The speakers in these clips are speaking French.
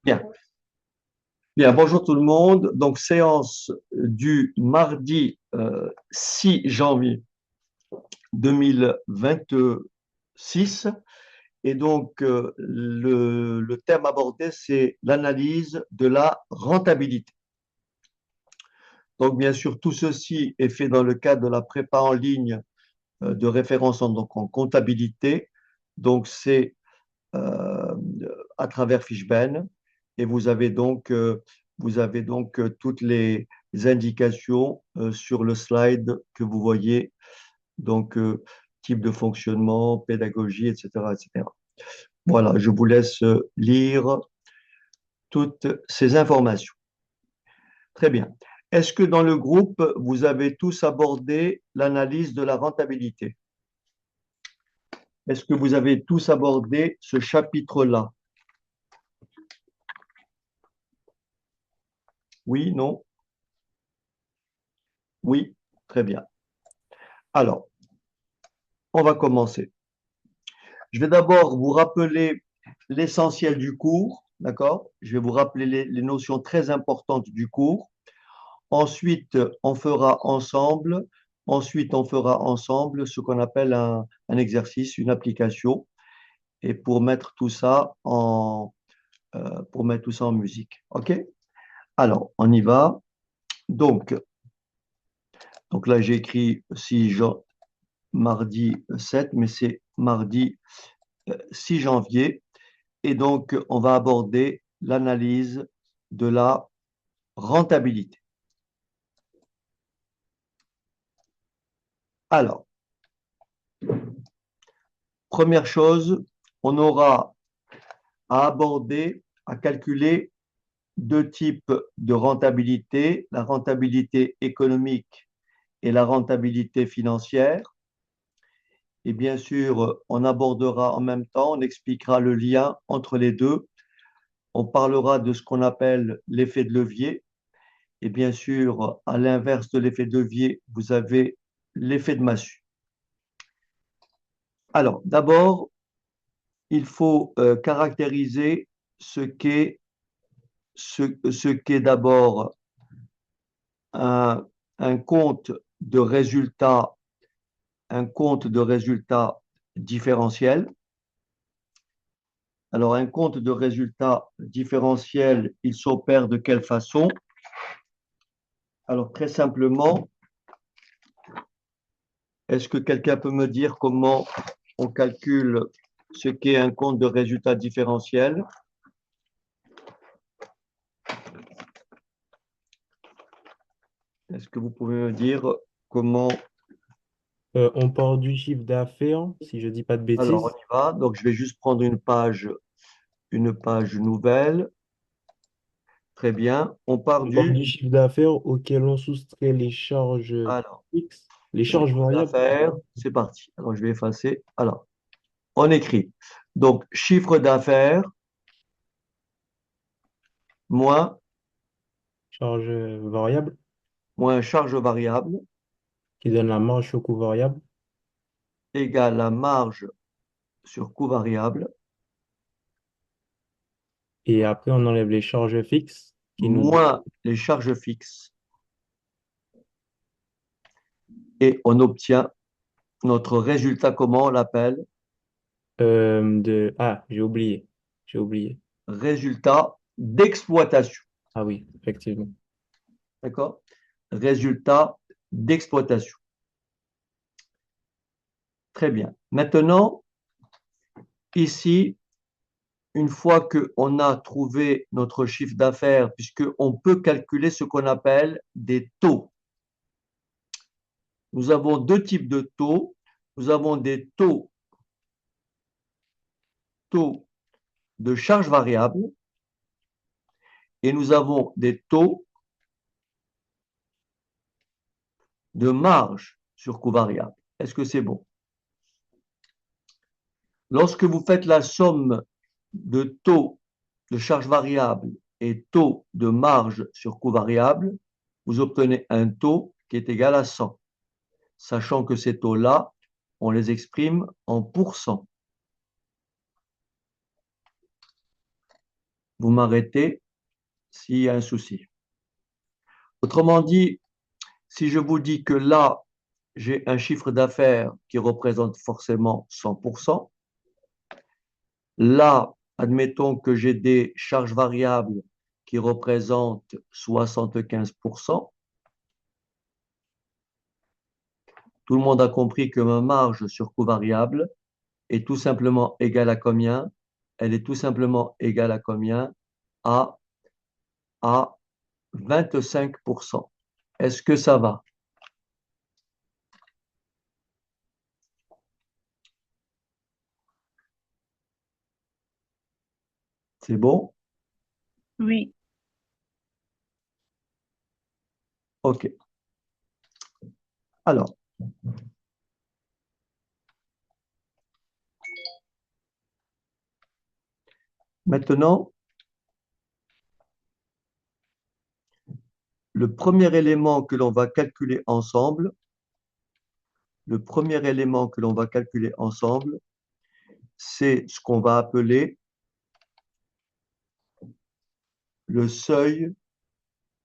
Bien. Bien, bonjour tout le monde. Donc, séance du mardi 6 janvier 2026. Et donc, le thème abordé, c'est l'analyse de la rentabilité. Donc, bien sûr, tout ceci est fait dans le cadre de la prépa en ligne de référence donc en comptabilité. Donc, c'est euh, à travers Fishben. Et vous avez donc toutes les indications sur le slide que vous voyez, donc type de fonctionnement, pédagogie, etc., etc. Voilà, je vous laisse lire toutes ces informations. Très bien. Est-ce que dans le groupe, vous avez tous abordé l'analyse de la rentabilité? Est-ce que vous avez tous abordé ce chapitre-là? Oui, non? Oui, très bien. Alors, on va commencer. Je vais d'abord vous rappeler l'essentiel du cours, d'accord? Je vais vous rappeler les notions très importantes du cours. Ensuite, on fera ensemble, ensuite, on fera ensemble ce qu'on appelle un exercice, une application, et pour mettre tout ça en musique. OK? Alors, on y va. Donc, donc là, j'ai écrit 6 mardi 7, mais c'est mardi 6 janvier. Et donc, on va aborder l'analyse de la rentabilité. Alors, première chose, on aura à aborder, à calculer deux types de rentabilité, la rentabilité économique et la rentabilité financière. Et bien sûr, on abordera en même temps, on expliquera le lien entre les deux. On parlera de ce qu'on appelle l'effet de levier. Et bien sûr, à l'inverse de l'effet de levier, vous avez l'effet de massue. Alors, d'abord, il faut caractériser ce qu'est d'abord un, un compte de résultat, un compte de résultat différentiel. Alors, un compte de résultat différentiel, il s'opère de quelle façon? Alors, très simplement, est-ce que quelqu'un peut me dire comment on calcule ce qu'est un compte de résultat différentiel? Est-ce que vous pouvez me dire comment? On part du chiffre d'affaires, si je dis pas de Alors, on bêtises. y va. Donc, je vais juste prendre une page nouvelle. Très bien. On part On part du, du chiffre d'affaires auquel on soustrait les charges alors, fixes, les charges chiffre variables. d'affaires. C'est parti. Alors, je vais effacer. Alors, on écrit. Donc, chiffre d'affaires moins, Charges variables moins charge variable qui donnent la marge sur coût variable. égale la marge sur coût variable Et après, on enlève les charges fixes qui nous donnent moins les charges fixes et on obtient notre résultat, comment on l'appelle? Ah, j'ai oublié. J'ai oublié. Résultat d'exploitation. Ah oui, effectivement. D'accord? Résultat d'exploitation. Très bien. Maintenant, ici, une fois qu'on a trouvé notre chiffre d'affaires, puisqu'on peut calculer ce qu'on appelle des taux. Nous avons deux types de taux. Nous avons des taux de charge variable et nous avons des taux de marge sur coût variable. Est-ce que c'est bon? Lorsque vous faites la somme de taux de charge variable et taux de marge sur coût variable, vous obtenez un taux qui est égal à 100, sachant que ces taux-là, on les exprime en pourcents. Vous m'arrêtez s'il y a un souci. Autrement dit, si je vous dis que là, j'ai un chiffre d'affaires qui représente forcément 100%, là, admettons que j'ai des charges variables qui représentent 75%, tout le monde a compris que ma marge sur coût variable est tout simplement égale à combien? Elle est tout simplement égale à combien? À, à 25%. Est-ce que ça va? C'est bon? Oui. OK. Alors, maintenant, le premier élément que l'on va calculer ensemble, le premier élément que l'on va calculer ensemble, c'est ce qu'on va appeler le seuil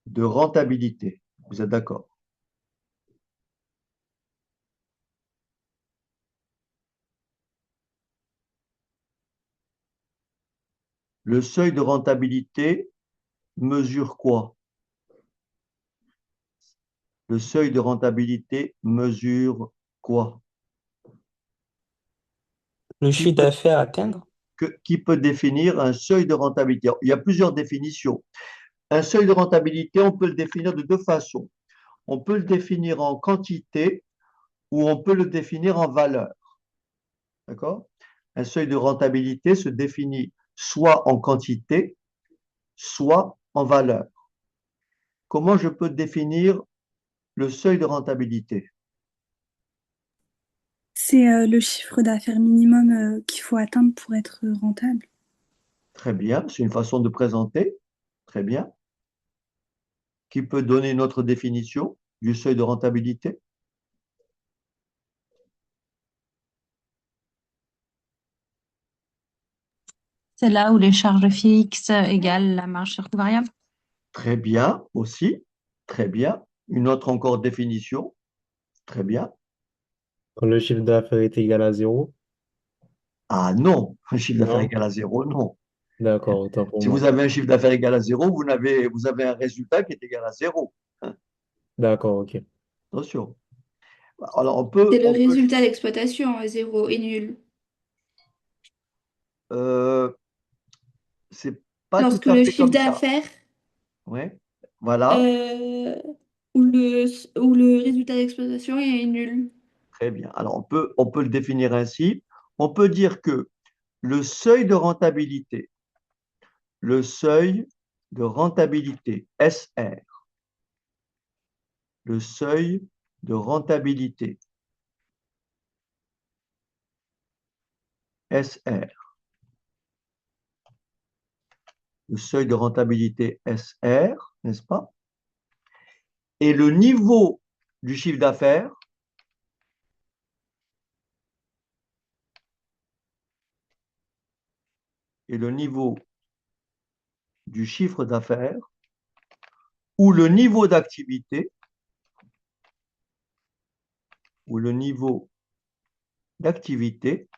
de rentabilité. Vous êtes d'accord? Le seuil de rentabilité mesure quoi? Le seuil de rentabilité mesure quoi? Le Qui chiffre peut, d'affaires à atteindre? qui peut définir un seuil de rentabilité? Il y a plusieurs définitions. Un seuil de rentabilité, on peut le définir de deux façons. On peut le définir en quantité ou on peut le définir en valeur. D'accord? Un seuil de rentabilité se définit soit en quantité, soit en valeur. Comment je peux définir le seuil de rentabilité? C'est le chiffre d'affaires minimum qu'il faut atteindre pour être rentable. Très bien, c'est une façon de présenter. Très bien. Qui peut donner une autre définition du seuil de rentabilité? C'est là où les charges fixes égale la marge sur coût variable. Très bien aussi. Très bien. Une autre encore définition. Très bien. Quand le chiffre d'affaires est égal à zéro? Ah non, un chiffre d'affaires Non? égal à zéro, non. D'accord, autant pour Si vous moi. avez un chiffre d'affaires égal à zéro, vous avez un résultat qui est égal à zéro. Hein, D'accord, ok. attention. Alors, C'est le résultat d'exploitation à zéro et nul. euh, c'est pas tout Lorsque à le fait chiffre comme ça. d'affaires Ouais. Voilà. euh, ou le résultat d'exploitation est nul. Très bien. Alors, on peut le définir ainsi. On peut dire que le seuil de rentabilité, le seuil de rentabilité SR, le seuil de rentabilité SR, le seuil de rentabilité SR, n'est-ce pas? Et le niveau du chiffre d'affaires, et le niveau du chiffre d'affaires, ou le niveau d'activité, ou le niveau d'activité,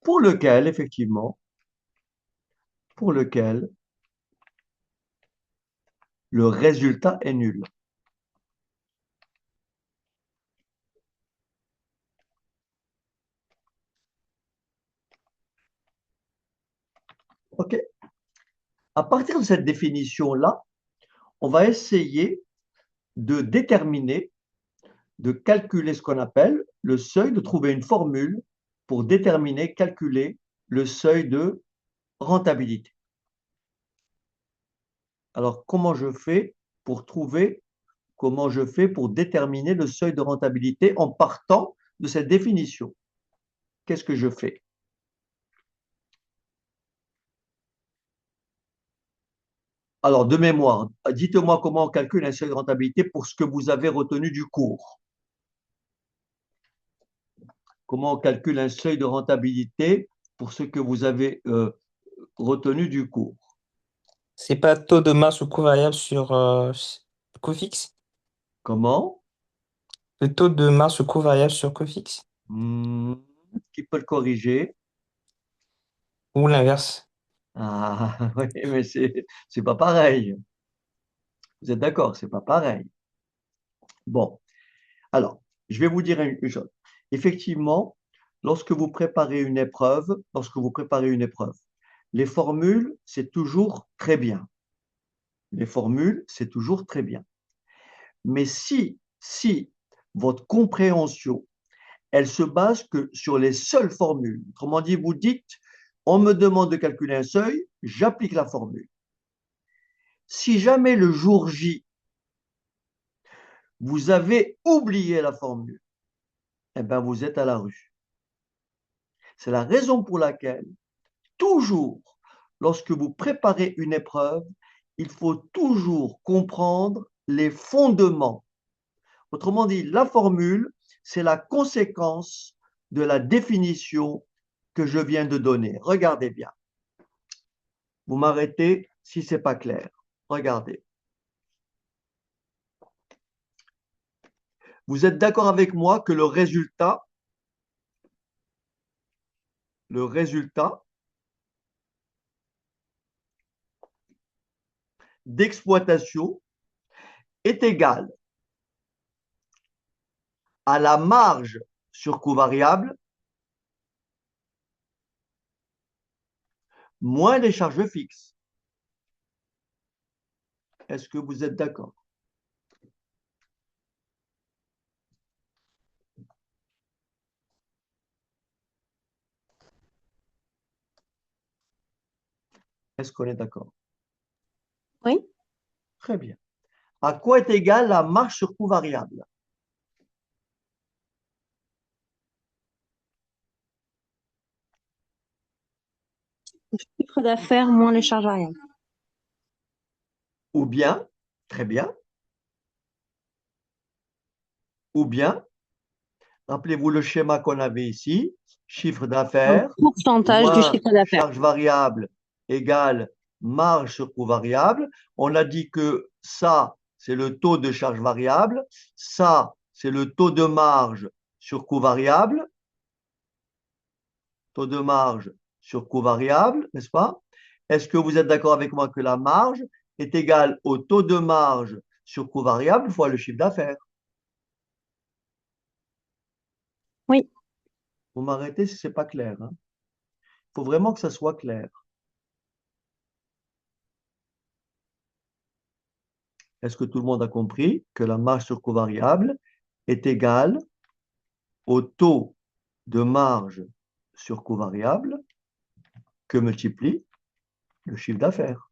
pour lequel, effectivement, pour lequel le résultat est nul. OK? À partir de cette définition-là, on va essayer de déterminer, de calculer ce qu'on appelle le seuil, de trouver une formule pour déterminer, calculer le seuil de rentabilité. Alors, comment je fais pour déterminer le seuil de rentabilité en partant de cette définition? Qu'est-ce que je fais? Alors, de mémoire, dites-moi comment on calcule un seuil de rentabilité pour ce que vous avez retenu du cours. Comment on calcule un seuil de rentabilité pour ce que vous avez retenu du cours. C'est pas taux de masse ou coût variable sur coût fixe? Comment? Le taux de masse ou coût variable sur coût fixe? Qui peut le corriger? Ou l'inverse? Ah, oui, mais c'est pas pareil. Vous êtes d'accord, c'est pas pareil. Bon, alors, je vais vous dire une chose. Effectivement, lorsque vous préparez une épreuve, les formules, c'est toujours très bien. Les formules, c'est toujours très bien. Mais si votre compréhension, elle se base que sur les seules formules, autrement dit, vous dites, on me demande de calculer un seuil, j'applique la formule. Si jamais le jour J, vous avez oublié la formule, eh bien, vous êtes à la rue. C'est la raison pour laquelle, toujours, lorsque vous préparez une épreuve, il faut toujours comprendre les fondements. Autrement dit, la formule, c'est la conséquence de la définition que je viens de donner. Regardez bien. Vous m'arrêtez si ce n'est pas clair. Regardez. Vous êtes d'accord avec moi que le résultat d'exploitation est égal à la marge sur coût variable moins les charges fixes. Est-ce que vous êtes d'accord? Est-ce qu'on est d'accord? Oui. Très bien. À quoi est égale la marge sur coût variable? Chiffre d'affaires moins les charges variables. Ou bien, très bien, ou bien, rappelez-vous le schéma qu'on avait ici, chiffre Un d'affaires pourcentage du moins chiffre d'affaires. charge variable égale marge sur coût variable. On a dit que ça, c'est le taux de charge variable, ça, c'est le taux de marge sur coût variable, taux de marge sur coût variable, n'est-ce pas? Est-ce que vous êtes d'accord avec moi que la marge est égale au taux de marge sur coût variable fois le chiffre d'affaires? Oui. Vous m'arrêtez si ce n'est pas clair, hein. Il faut vraiment que ça soit clair. Est-ce que tout le monde a compris que la marge sur coût variable est égale au taux de marge sur coût variable que multiplie le chiffre d'affaires?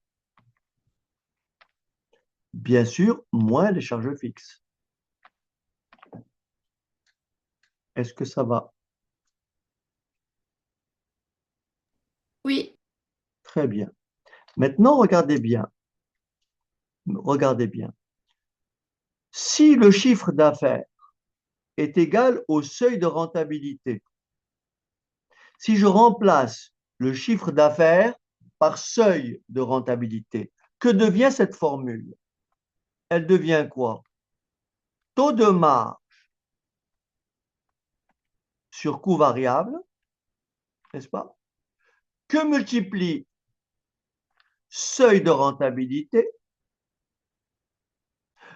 Bien sûr, moins les charges fixes. Est-ce que ça va? Oui. Très bien. Maintenant, regardez bien. Regardez bien. Si le chiffre d'affaires est égal au seuil de rentabilité, si je remplace le chiffre d'affaires par seuil de rentabilité, que devient cette formule? Elle devient quoi? Taux de marge sur coût variable, n'est-ce pas? Que multiplie seuil de rentabilité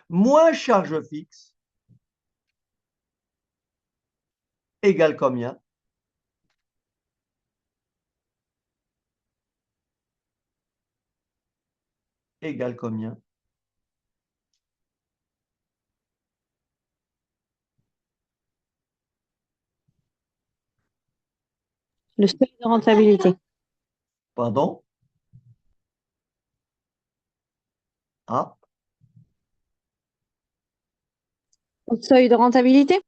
moins charge fixe égale combien? Égale combien? Le seuil de rentabilité. Pardon? Ah, Le seuil de rentabilité?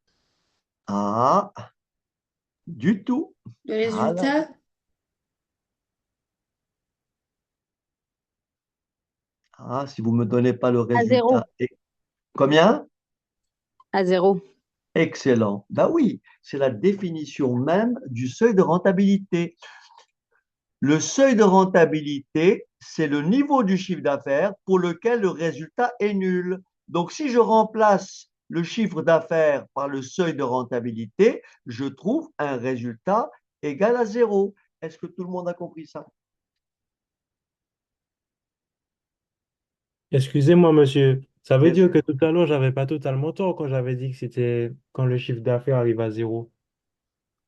ah, du tout. Le Ah là. résultat, Ah, si vous ne me donnez pas le À zéro. résultat. Combien? À zéro. Excellent. Ben oui, c'est la définition même du seuil de rentabilité. Le seuil de rentabilité, c'est le niveau du chiffre d'affaires pour lequel le résultat est nul. Donc, si je remplace le chiffre d'affaires par le seuil de rentabilité, je trouve un résultat égal à 0. Est-ce que tout le monde a compris ça? Excusez-moi, monsieur. Ça veut Bien dire sûr. que tout à l'heure, j'avais pas totalement tort quand j'avais dit que c'était quand le chiffre d'affaires arrive à zéro.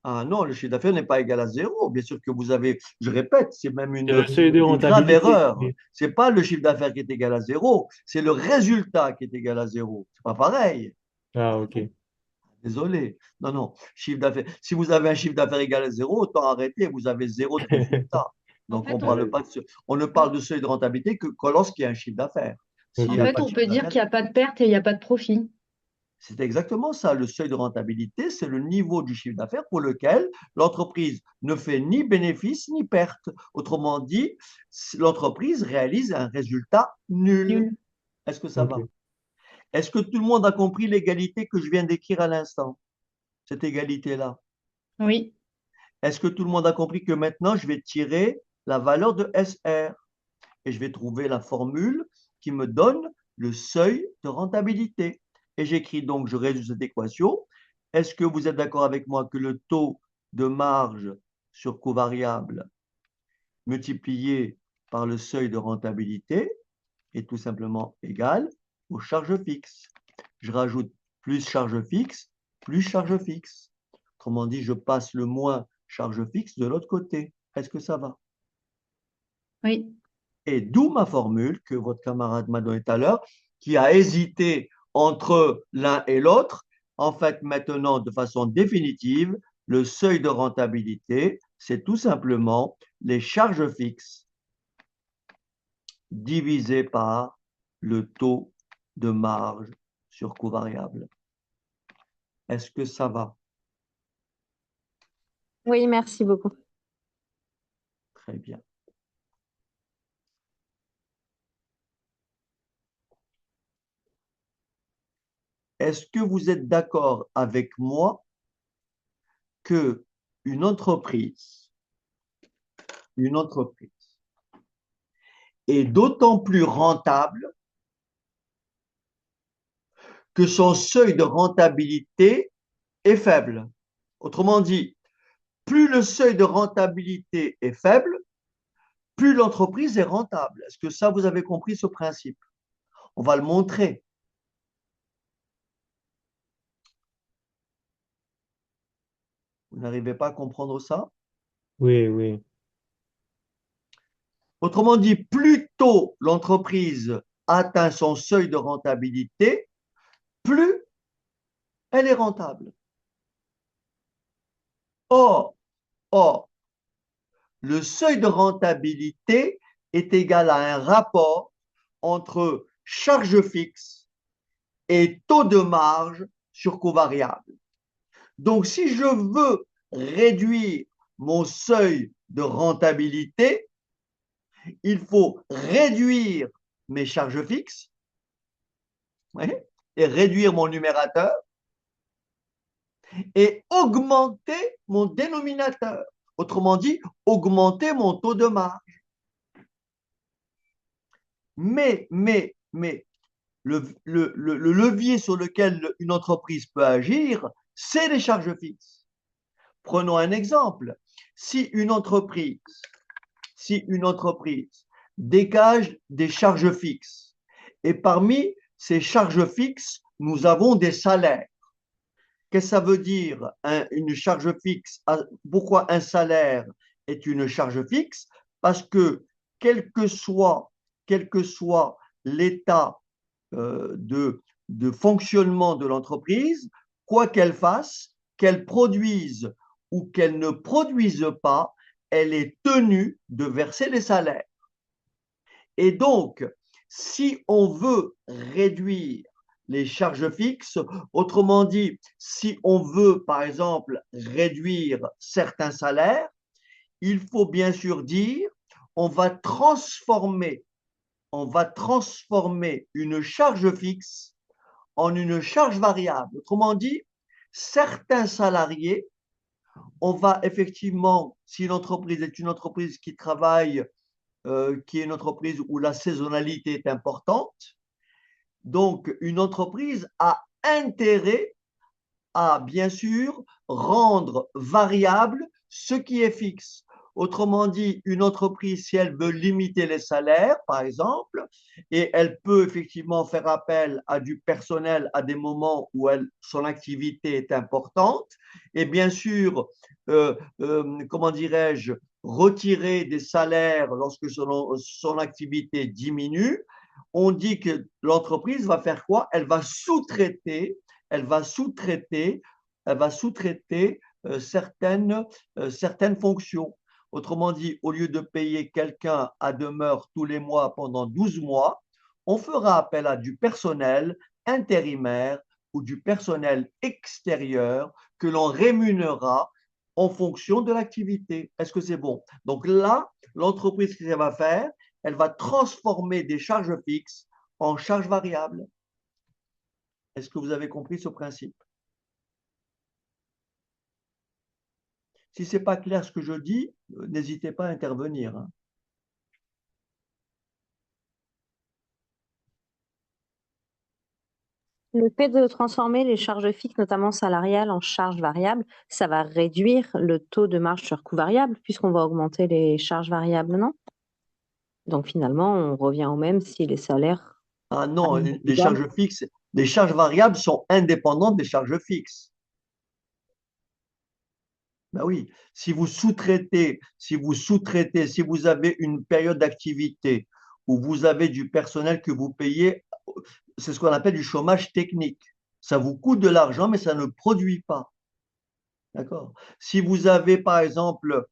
Ah non, le chiffre d'affaires n'est pas égal à 0. Bien sûr que vous avez, je répète, c'est même C'est le seuil de une grave rentabilité. erreur. Ce n'est pas le chiffre d'affaires qui est égal à 0, c'est le résultat qui est égal à 0. C'est pas pareil. Ah, ok. Désolé. Non, non. Chiffre d'affaires. Si vous avez un chiffre d'affaires égal à 0, autant arrêter. Vous avez 0 de résultat. En Donc, fait, Ah, on ne parle de seuil de rentabilité que lorsqu'il y a un chiffre d'affaires. S'il ok. n'y en a fait, pas de on chiffre peut dire d'affaires, qu'il n'y a pas de perte et il n'y a pas de profit. c'est exactement ça. Le seuil de rentabilité, c'est le niveau du chiffre d'affaires pour lequel l'entreprise ne fait ni bénéfice ni perte. Autrement dit, l'entreprise réalise un résultat nul. Nul. Est-ce que ça va? Ok. Est-ce que tout le monde a compris l'égalité que je viens d'écrire à l'instant? Cette égalité-là. Oui. Est-ce que tout le monde a compris que maintenant, je vais tirer la valeur de SR et je vais trouver la formule qui me donne le seuil de rentabilité? Et j'écris donc, je résous cette équation. Est-ce que vous êtes d'accord avec moi que le taux de marge sur coût variable multiplié par le seuil de rentabilité est tout simplement égal aux charges fixes? Je rajoute plus charge fixe, plus charge fixe. Autrement dit, je passe le moins charge fixe de l'autre côté. Est-ce que ça va? Oui. Et d'où ma formule que votre camarade m'a donnée tout à l'heure, qui a hésité entre l'un et l'autre. En fait, maintenant, de façon définitive, le seuil de rentabilité, c'est tout simplement les charges fixes divisées par le taux de marge sur coût variable. Est-ce que ça va? Oui, merci beaucoup. Très bien. Est-ce que vous êtes d'accord avec moi que une entreprise est d'autant plus rentable que son seuil de rentabilité est faible? Autrement dit, plus le seuil de rentabilité est faible, plus l'entreprise est rentable. Est-ce que ça, vous avez compris ce principe? On va le montrer. Vous n'arrivez pas à comprendre ça? Oui, oui. Autrement dit, plus tôt l'entreprise atteint son seuil de rentabilité, plus elle est rentable. Or, or, le seuil de rentabilité est égal à un rapport entre charge fixe et taux de marge sur coût variable. Donc, si je veux réduire mon seuil de rentabilité, il faut réduire mes charges fixes, oui, et réduire mon numérateur et augmenter mon dénominateur. Autrement dit, augmenter mon taux de marge. Mais le levier sur lequel une entreprise peut agir, c'est les charges fixes. Prenons un exemple. Si une entreprise dégage des charges fixes, et parmi ces charges fixes, nous avons des salaires. Qu'est-ce que ça veut dire une charge fixe? Pourquoi un salaire est une charge fixe? Parce que quel que soit l'état de fonctionnement de l'entreprise, quoi qu'elle fasse, qu'elle produise ou qu'elle ne produise pas, elle est tenue de verser les salaires. Et donc, si on veut réduire les charges fixes, autrement dit, si on veut, par exemple, réduire certains salaires, il faut bien sûr dire, on va transformer une charge fixe en une charge variable. Autrement dit, certains salariés on va effectivement, si l'entreprise est une entreprise qui travaille, qui est une entreprise où la saisonnalité est importante, donc une entreprise a intérêt à, bien sûr, rendre variable ce qui est fixe. Autrement dit, une entreprise, si elle veut limiter les salaires, par exemple, et elle peut effectivement faire appel à du personnel à des moments où son activité est importante, et bien sûr, comment dirais-je, retirer des salaires lorsque son activité diminue, on dit que l'entreprise va faire quoi? Elle va sous-traiter, elle va sous-traiter certaines fonctions. Autrement dit, au lieu de payer quelqu'un à demeure tous les mois pendant 12 mois, on fera appel à du personnel intérimaire ou du personnel extérieur que l'on rémunérera en fonction de l'activité. Est-ce que c'est bon? Donc là, l'entreprise, ce qu'elle va faire, elle va transformer des charges fixes en charges variables. Est-ce que vous avez compris ce principe? Si ce n'est pas clair ce que je dis, n'hésitez pas à intervenir. Le fait de transformer les charges fixes, notamment salariales, en charges variables, ça va réduire le taux de marge sur coût variable puisqu'on va augmenter les charges variables, non? Donc finalement, on revient au même si les salaires Ah non, restent les égales. charges fixes, les charges variables sont indépendantes des charges fixes. Ben oui, si vous sous-traitez, si vous avez une période d'activité où vous avez du personnel que vous payez, c'est ce qu'on appelle du chômage technique. Ça vous coûte de l'argent, mais ça ne produit pas. D'accord? Si vous avez par exemple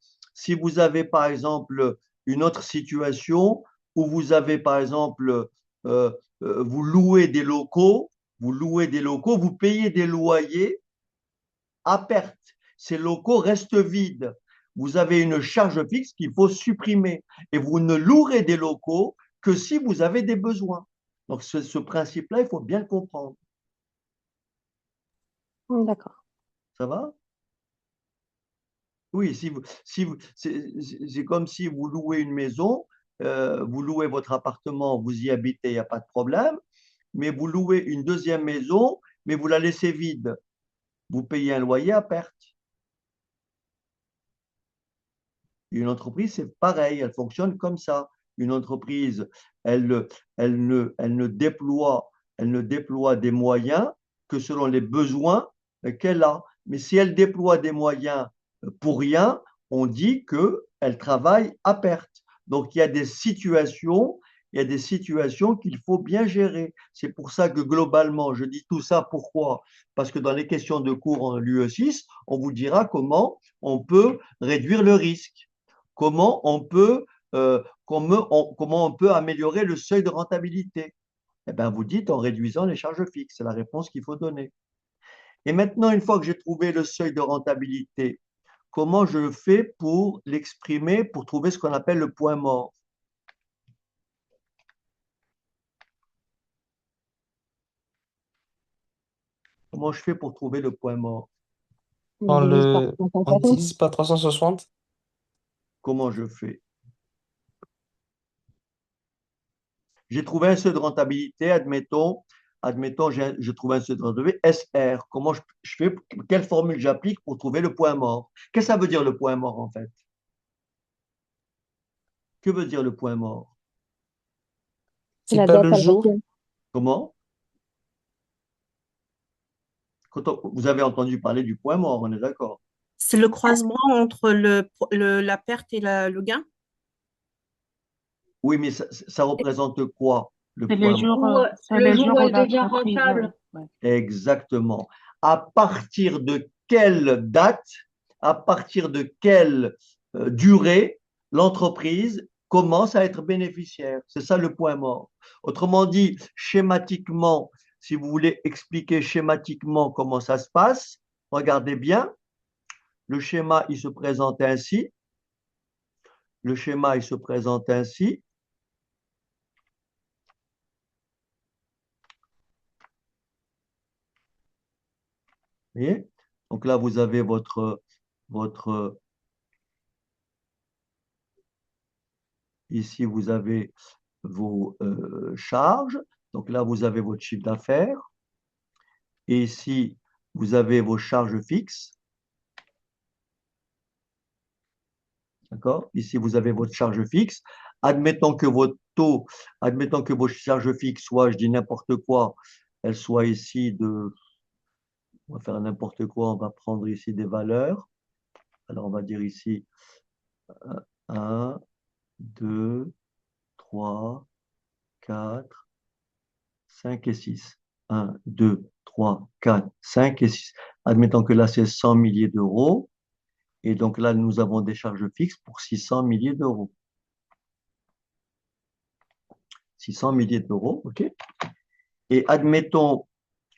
une autre situation où vous avez par exemple, vous louez des locaux, vous payez des loyers à perte. Ces locaux restent vides. Vous avez une charge fixe qu'il faut supprimer et vous ne louerez des locaux que si vous avez des besoins. Donc ce principe-là, il faut bien le comprendre. D'accord. Ça va? Oui, c'est comme si vous louez une maison, vous louez votre appartement, vous y habitez, il n'y a pas de problème, mais vous louez une deuxième maison, mais vous la laissez vide. Vous payez un loyer à perte. Une entreprise, c'est pareil, elle fonctionne comme ça. Une entreprise, elle, elle ne déploie des moyens que selon les besoins qu'elle a. Mais si elle déploie des moyens pour rien, on dit qu'elle travaille à perte. Donc, il y a des situations qu'il faut bien gérer. C'est pour ça que globalement, je dis tout ça, pourquoi? Parce que dans les questions de cours en l'UE6, on vous dira comment on peut réduire le risque. Comment on peut améliorer le seuil de rentabilité? Eh bien, vous dites en réduisant les charges fixes. C'est la réponse qu'il faut donner. Et maintenant, une fois que j'ai trouvé le seuil de rentabilité, comment je fais pour l'exprimer, pour trouver ce qu'on appelle le point mort? Comment je fais pour trouver le point mort? On Divise par on 360. divise par 360. Comment je fais? J'ai trouvé un seuil de rentabilité, admettons, je trouve un seuil de rentabilité, SR. Comment je fais, quelle formule j'applique pour trouver le point mort? Qu'est-ce que ça veut dire le point mort en fait? Que veut dire le point mort? C'est C'est la pas dette le à jour. laquelle. Comment? Vous avez entendu parler du point mort, on est d'accord? C'est le croisement entre la perte et le gain? Oui, mais ça représente quoi, le C'est les point jours, mort? c'est Le les jour jours où où elle devient l'entreprise. rentable. Ouais. Exactement. À partir de quelle date, à partir de quelle durée l'entreprise commence à être bénéficiaire? C'est ça le point mort. Autrement dit, schématiquement, si vous voulez expliquer schématiquement comment ça se passe, regardez bien, le schéma, il se présente ainsi. Le schéma, il se présente ainsi. Vous voyez? Donc là, vous avez votre, ici, vous avez vos charges. Donc là, vous avez votre chiffre d'affaires. Et ici, vous avez vos charges fixes. D'accord? Ici, vous avez votre charge fixe. Admettons que votre taux, admettons que vos charges fixes soient, je dis n'importe quoi, elles soient ici de, on va faire n'importe quoi, on va prendre ici des valeurs. Alors, on va dire ici 1, 2, 3, 4, 5 et 6. 1, 2, 3, 4, 5 et 6. Admettons que là, c'est 100 milliers d'euros. Et donc là, nous avons des charges fixes pour 600 milliers d'euros. 600 milliers d'euros, OK? Et admettons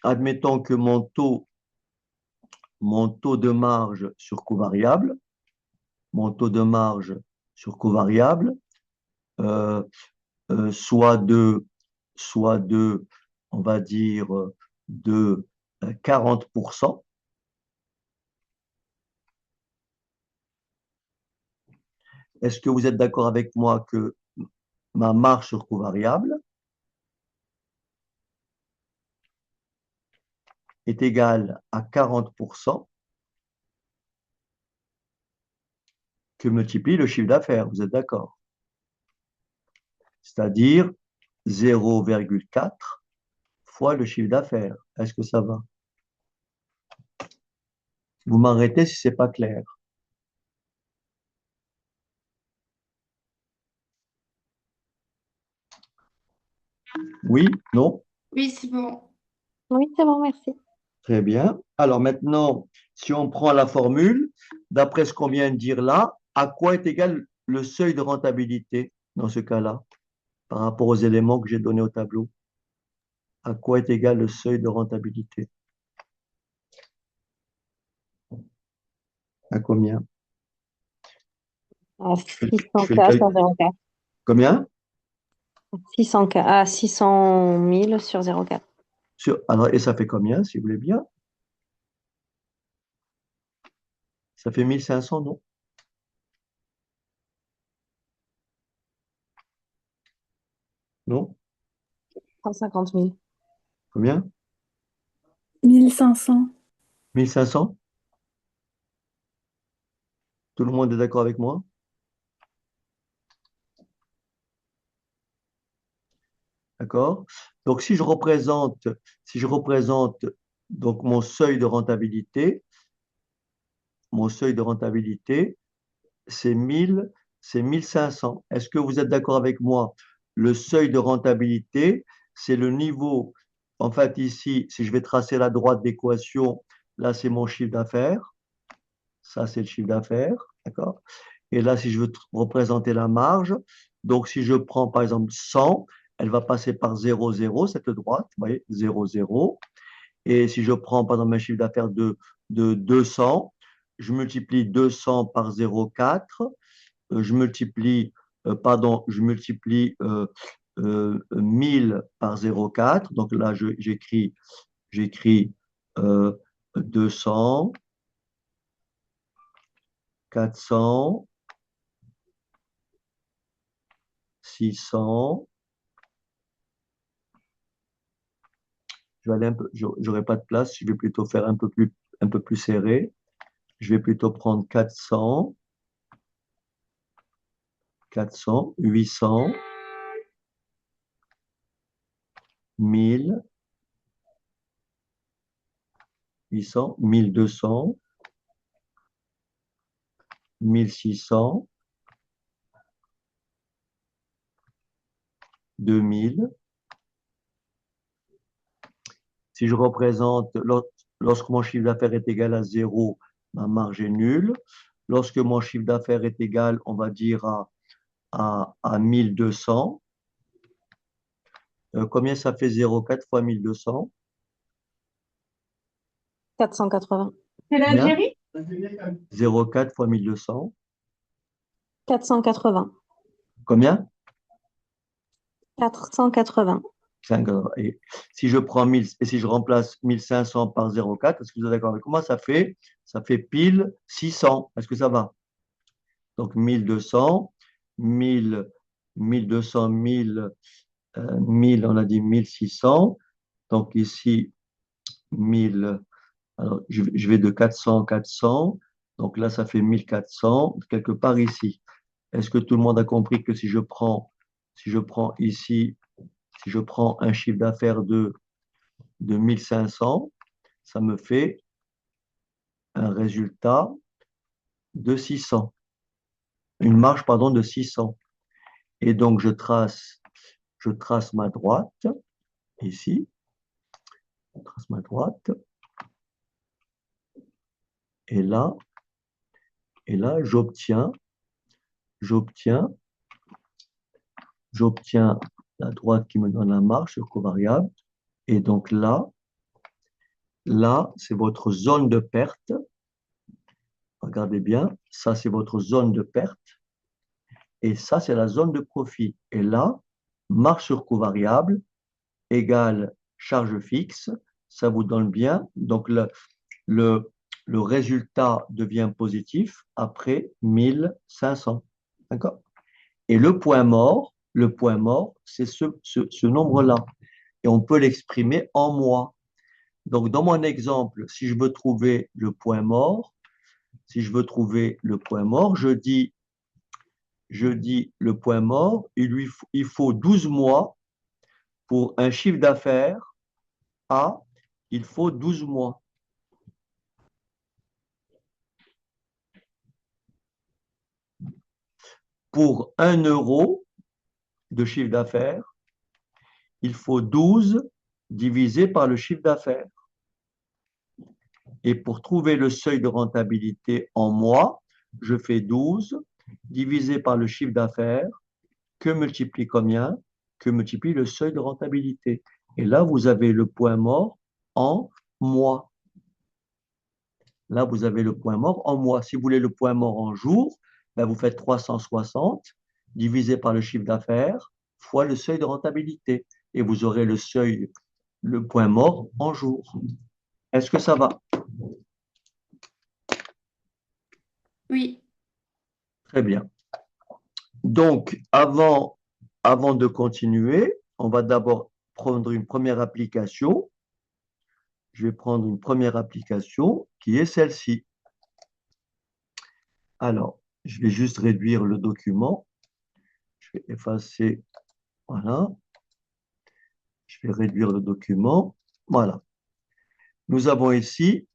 que mon taux de marge sur coût variable, mon taux de marge sur coût variable, euh, soit de, on va dire, de 40%. Est-ce que vous êtes d'accord avec moi que ma marge sur coût variable est égale à 40% que multiplie le chiffre d'affaires? Vous êtes d'accord? C'est-à-dire 0,4 fois le chiffre d'affaires. Est-ce que ça va? Vous m'arrêtez si c'est pas clair. Oui? Non? Oui, c'est bon. Oui, c'est bon, merci. Très bien. Alors maintenant, si on prend la formule, d'après ce qu'on vient de dire là, à quoi est égal le seuil de rentabilité dans ce cas-là, par rapport aux éléments que j'ai donnés au tableau? À quoi est égal le seuil de rentabilité? À combien? À Je fais le 600K sur calcul. 0,4. Combien? 600K, à 600 000 sur 0,4. Alors, et ça fait combien, si vous voulez bien? Ça fait 1500, non? Non? 150 000. Combien? 1500. 1500? Tout le monde est d'accord avec moi? D'accord? Donc, si je représente donc mon seuil de rentabilité, c'est 1500. Est-ce que vous êtes d'accord avec moi? Le seuil de rentabilité, c'est le niveau. En fait, ici, si je vais tracer la droite d'équation, là, c'est mon chiffre d'affaires. Ça, c'est le chiffre d'affaires. D'accord? Et là, si je veux représenter la marge, donc si je prends par exemple 100, elle va passer par 0,0, cette droite, vous voyez, 0,0. Et si je prends par exemple un chiffre d'affaires de 200, je multiplie 200 par 0,4, je multiplie 1000 par 0,4. Donc là, j'écris 200, 400, 600. Je vais aller un peu, j'aurai pas de place, je vais plutôt faire un peu plus serré. Je vais plutôt prendre 400, 800, 1000, 800, 1200, 1600, 2000. Si je représente, lorsque mon chiffre d'affaires est égal à 0, ma marge est nulle. Lorsque mon chiffre d'affaires est égal, on va dire à 1200, combien ça fait 0,4 fois 1200? 480. C'est Combien? l'Algérie? 0,4 fois 1200. 480. Combien? 480. Et si je prends 1000 et si je remplace 1500 par 0,4, est-ce que vous êtes d'accord avec moi? Ça fait pile 600. Est-ce que ça va? Donc 1200, 1000, 1200, 1000, 1000, on a dit 1600. Donc ici, 1000, alors je vais de 400 400. Donc là, ça fait 1400, quelque part ici. Est-ce que tout le monde a compris que si je prends ici, si je prends un chiffre d'affaires de 1500, ça me fait un résultat de 600, une marge, pardon, de 600. Et donc, je trace ma droite, ici, je trace ma droite, et là, j'obtiens la droite qui me donne la marge sur covariable. Et donc là, c'est votre zone de perte. Regardez bien, ça, c'est votre zone de perte. Et ça, c'est la zone de profit. Et là, marge sur covariable égale charge fixe. Ça vous donne bien. Donc, le résultat devient positif après 1500. D'accord? Et le point mort, c'est ce nombre-là. Et on peut l'exprimer en mois. Donc, dans mon exemple, si je veux trouver le point mort, je dis le point mort, il faut 12 mois pour un chiffre d'affaires A, il faut 12 mois. Pour 1 euro de chiffre d'affaires, il faut 12 divisé par le chiffre d'affaires. Et pour trouver le seuil de rentabilité en mois, je fais 12 divisé par le chiffre d'affaires, que multiplie combien? Que multiplie le seuil de rentabilité. Et là, vous avez le point mort en mois. Là, vous avez le point mort en mois. Si vous voulez le point mort en jour, ben vous faites 360 divisé par le chiffre d'affaires fois le seuil de rentabilité. Et vous aurez le point mort en jour. Est-ce que ça va? Oui. Très bien. Donc, avant de continuer, on va d'abord prendre une première application. Je vais prendre une première application qui est celle-ci. Alors, je vais juste réduire le document. Je vais effacer, voilà. Je vais réduire le document. Voilà. Nous avons ici,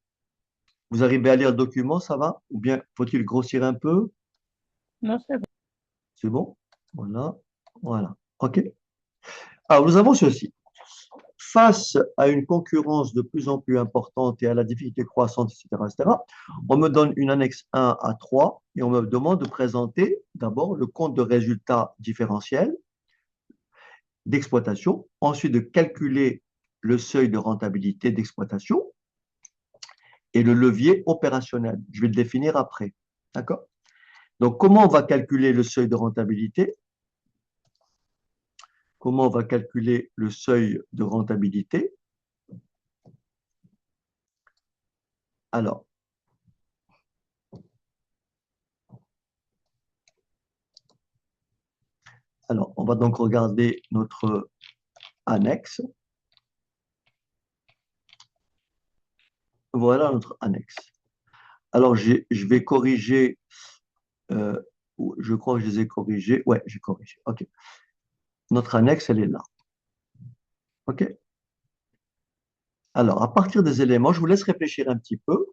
vous arrivez à lire le document, ça va? Ou bien faut-il grossir un peu? Non, c'est bon. C'est bon? Voilà. Voilà. OK. Alors, nous avons ceci. Face à une concurrence de plus en plus importante et à la difficulté croissante, etc., on me donne une annexe 1 à 3 et on me demande de présenter d'abord le compte de résultat différentiel d'exploitation, ensuite de calculer le seuil de rentabilité d'exploitation et le levier opérationnel. Je vais le définir après. D'accord? Donc, comment on va calculer le seuil de rentabilité? Comment on va calculer le seuil de rentabilité? Alors, on va donc regarder notre annexe. Voilà notre annexe. Alors, je vais corriger. Je crois que je les ai corrigés. Ouais, j'ai corrigé. OK. Notre annexe, elle est là. OK. Alors, à partir des éléments, je vous laisse réfléchir un petit peu.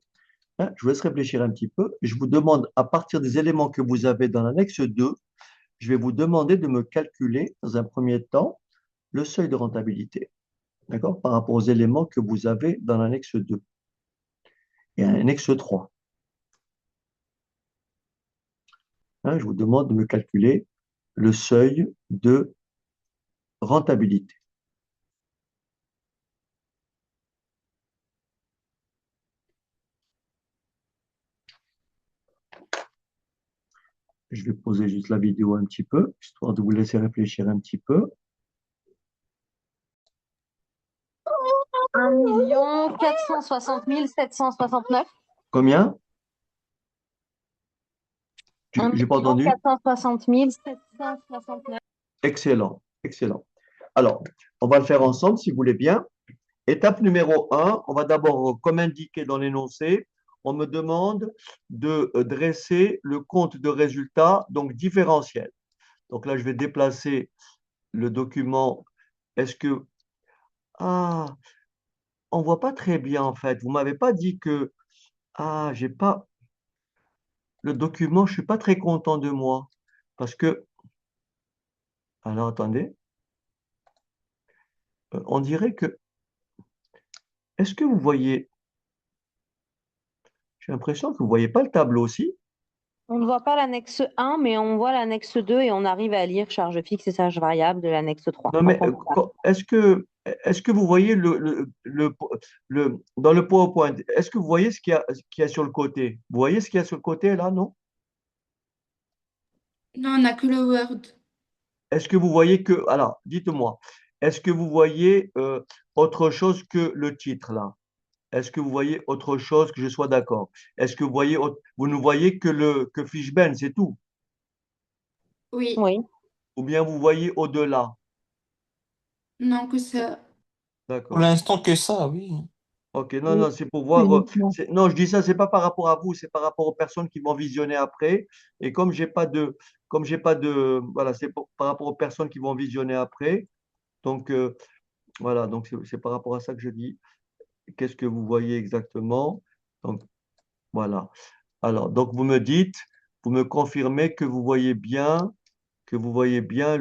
Hein, je vous laisse réfléchir un petit peu. Je vous demande, à partir des éléments que vous avez dans l'annexe 2, je vais vous demander de me calculer, dans un premier temps, le seuil de rentabilité. D'accord? Par rapport aux éléments que vous avez dans l'annexe 2 et à l'annexe 3. Hein, je vous demande de me calculer le seuil de rentabilité. Je vais poser juste la vidéo un petit peu, histoire de vous laisser réfléchir un petit peu. 1 460 769. Combien? Un J'ai pas million entendu. 460 769. Excellent, excellent. Alors, on va le faire ensemble si vous voulez bien. Étape numéro 1, on va d'abord, comme indiqué dans l'énoncé, on me demande de dresser le compte de résultats, donc différentiel. Donc là, je vais déplacer le document. Est-ce que... Ah, on voit pas très bien en fait. Vous m'avez pas dit que... Ah, j'ai pas... Le document, je suis pas très content de moi. Parce que... Alors, attendez. On dirait que... Est-ce que vous voyez... J'ai l'impression que vous voyez pas le tableau aussi. On ne voit pas l'annexe 1, mais on voit l'annexe 2 et on arrive à lire charge fixe et charge variable de l'annexe 3. Non, quand mais on regarde. est-ce que vous voyez dans le PowerPoint, est-ce que vous voyez ce qu'il y a sur le côté? Vous voyez ce qu'il y a sur le côté là, non? Non, on n'a que le Word. Est-ce que vous voyez que, alors, dites-moi, est-ce que vous voyez autre chose que le titre là? Est-ce que vous voyez autre chose que je sois d'accord? Est-ce que vous ne voyez que Fishben, c'est tout? Oui, Oui. Ou bien vous voyez au-delà? non, que ça. Pour D'accord. l'instant que ça, oui. Ok, non, Oui, non, c'est pour voir. uniquement. Non, je dis ça, c'est pas par rapport à vous, c'est par rapport aux personnes qui vont visionner après. Et comme j'ai pas de, voilà, par rapport aux personnes qui vont visionner après. Donc, voilà, donc c'est par rapport à ça que je dis. Qu'est-ce que vous voyez exactement? Donc, voilà. Alors, donc vous me dites, vous me confirmez que vous voyez bien, que vous voyez bien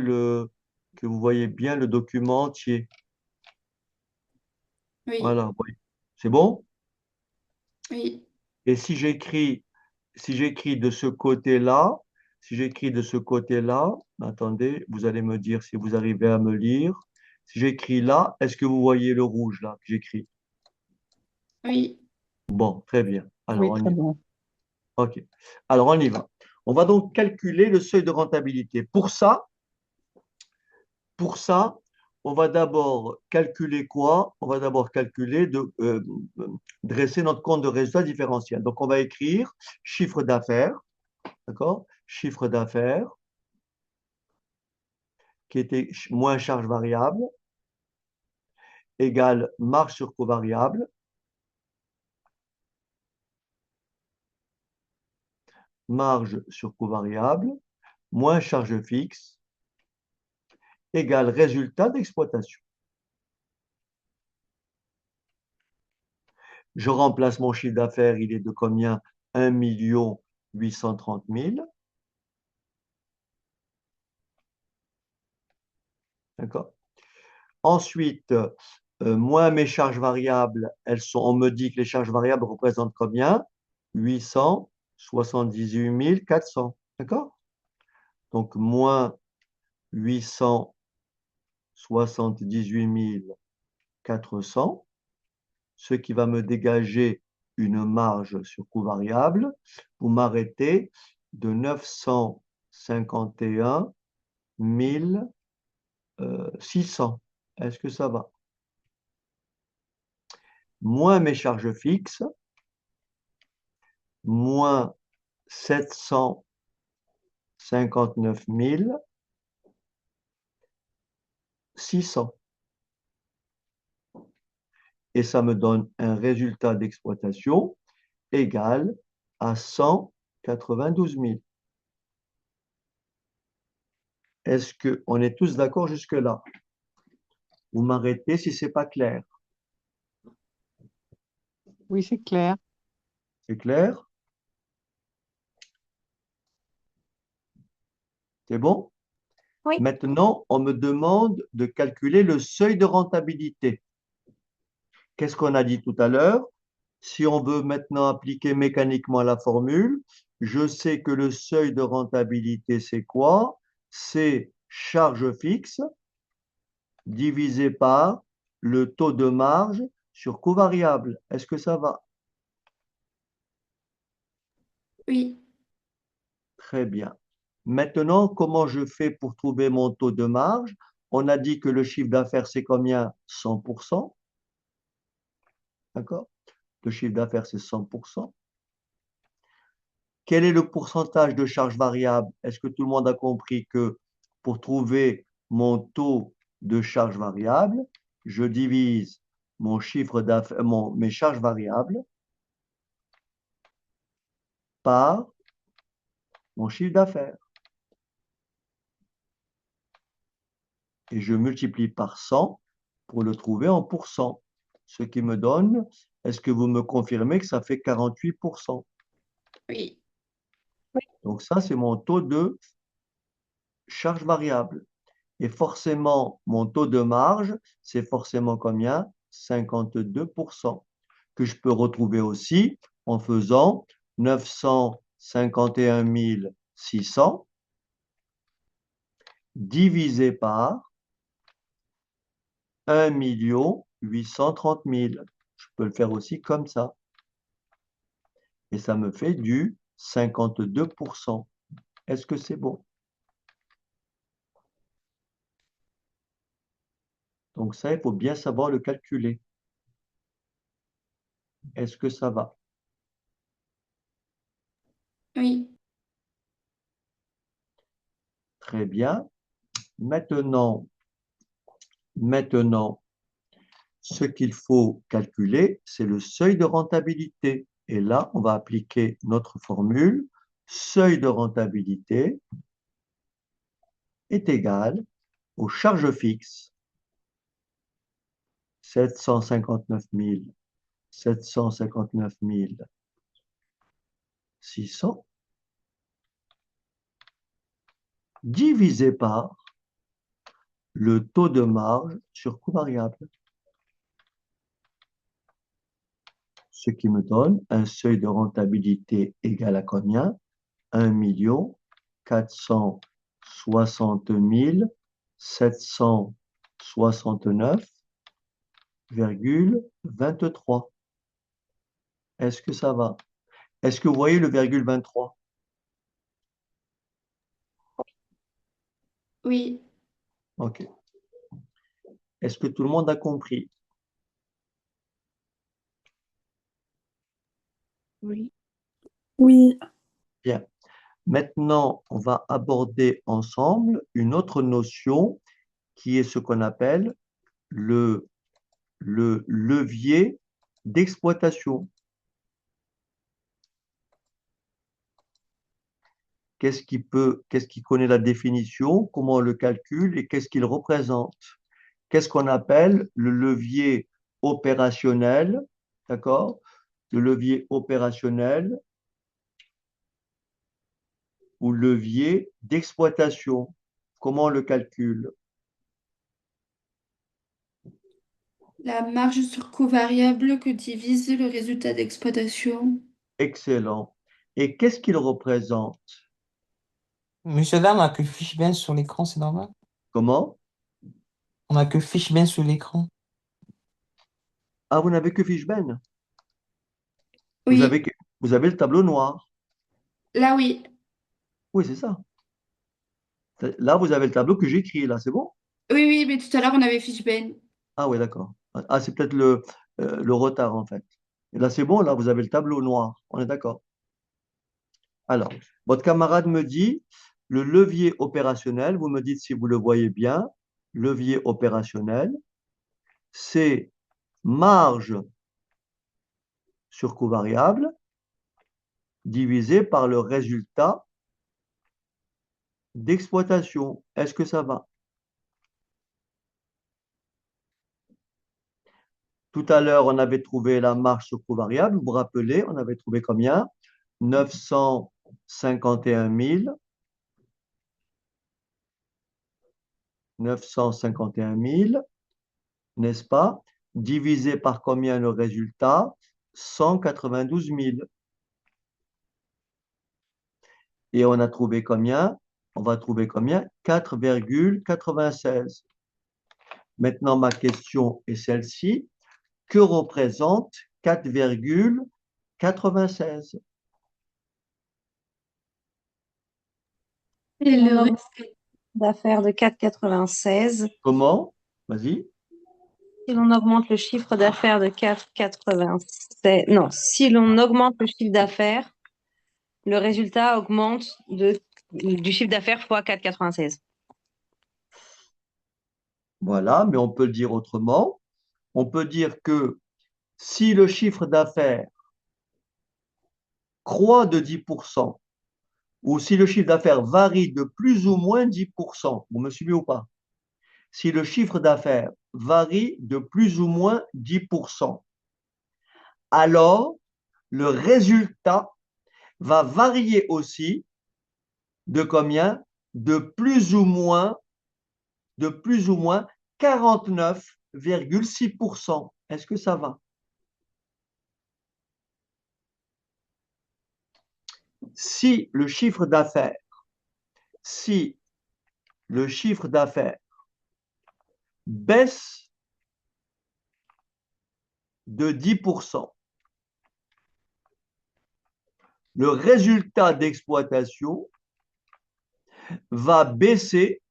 que vous voyez bien le document entier. Oui, Voilà, oui. C'est bon? oui, Et si j'écris de ce côté-là, si j'écris de ce côté-là, attendez, vous allez me dire si vous arrivez à me lire. Si j'écris là, est-ce que vous voyez le rouge là que j'écris? oui, Bon, très bien. Alors, Oui, on y très va. bien. OK. Alors, on y va. On va donc calculer le seuil de rentabilité. Pour ça, on va d'abord calculer quoi? On va d'abord dresser notre compte de résultat différentiel. Donc, on va écrire chiffre d'affaires, d'accord? Chiffre d'affaires qui était moins charge variable égale marge sur coût variable, marge sur coût variable, moins charge fixe égale résultat d'exploitation. Je remplace mon chiffre d'affaires, il est de combien? 1 830 000. D'accord? Ensuite, moins mes charges variables, on me dit que les charges variables représentent combien? 878 400. D'accord? Donc, moins 878 400, ce qui va me dégager une marge sur coût variable. Vous m'arrêtez de 951 600. Est-ce que ça va? Moins mes charges fixes, moins 759 600. Et ça me donne un résultat d'exploitation égal à 192 000. Est-ce qu'on est tous d'accord jusque-là? Vous m'arrêtez si ce n'est pas clair. Oui, c'est clair. C'est clair? C'est bon? Oui. Maintenant, on me demande de calculer le seuil de rentabilité. Qu'est-ce qu'on a dit tout à l'heure? Si on veut maintenant appliquer mécaniquement la formule, je sais que le seuil de rentabilité, c'est quoi? C'est charge fixe divisé par le taux de marge sur coût variable. Est-ce que ça va? oui. Très bien. Maintenant, comment je fais pour trouver mon taux de marge? On a dit que le chiffre d'affaires, c'est combien? 100%. D'accord? Le chiffre d'affaires, c'est 100%. Quel est le pourcentage de charges variables? Est-ce que tout le monde a compris que pour trouver mon taux de charge variable, je divise mon chiffre d'affaires, mes charges variables par mon chiffre d'affaires. Et je multiplie par 100 pour le trouver en pourcent. Ce qui me donne, est-ce que vous me confirmez que ça fait 48%? Oui. Donc ça, c'est mon taux de charge variable. Et forcément, mon taux de marge, c'est forcément combien? 52%, que je peux retrouver aussi en faisant 951 600 divisé par 1 830 000. Je peux le faire aussi comme ça. Et ça me fait du 52%. Est-ce que c'est bon? Donc ça, il faut bien savoir le calculer. Est-ce que ça va? Oui. Très bien. Maintenant, ce qu'il faut calculer, c'est le seuil de rentabilité. Et là, on va appliquer notre formule. Seuil de rentabilité est égal aux charges fixes 759 600 divisé par le taux de marge sur coût variable. Ce qui me donne un seuil de rentabilité égal à combien? 1 460 769,23. Est-ce que ça va? Est-ce que vous voyez le virgule 23? Oui. OK. Est-ce que tout le monde a compris? Oui. Oui, Bien. Maintenant, on va aborder ensemble une autre notion qui est ce qu'on appelle le levier d'exploitation. Qu'est-ce qui connaît la définition, comment on le calcule et qu'est-ce qu'il représente? Qu'est-ce qu'on appelle le levier opérationnel, d'accord? Le levier opérationnel ou levier d'exploitation. Comment on le calcule? La marge sur coût variable que divise le résultat d'exploitation. Excellent. Et qu'est-ce qu'il représente? Monsieur, là, on n'a que Fishben sur l'écran, c'est normal? Comment? On n'a que Fishben sur l'écran. Ah, vous n'avez que Fishben. Vous Oui. avez, vous avez le tableau noir. Là, oui. Oui, c'est ça. Là, vous avez le tableau que j'écris, là, c'est bon? Oui, oui, mais tout à l'heure, on avait Fishben. Ah oui, d'accord. Ah, c'est peut-être le retard, en fait. Et là, c'est bon, là, vous avez le tableau noir. On est d'accord. Alors, votre camarade me dit, le levier opérationnel, vous me dites si vous le voyez bien, levier opérationnel, c'est marge sur coût variable divisé par le résultat d'exploitation. Est-ce que ça va? Tout à l'heure, on avait trouvé la marge sur coût variable. Vous vous rappelez, on avait trouvé combien? 951 000, n'est-ce pas? Divisé par combien le résultat? 192 000. Et on a trouvé combien? On va trouver combien? 4,96. Maintenant, ma question est celle-ci. Que représente 4,96? Et On le a un reste. chiffre d'affaires de 4,96. Comment? Vas-y. Si l'on augmente le chiffre d'affaires de 4,87, non, si l'on augmente le chiffre d'affaires, le résultat augmente du chiffre d'affaires fois 4,96. Voilà, mais on peut le dire autrement. On peut dire que si le chiffre d'affaires croît de 10%, ou si le chiffre d'affaires varie de plus ou moins 10%, vous me suivez ou pas? Si le chiffre d'affaires varie de plus ou moins 10%, alors le résultat va varier aussi de combien? De plus ou moins 49,6%. Est-ce que ça va? Si le chiffre d'affaires, si le chiffre d'affaires baisse de 10%, le résultat d'exploitation va baisser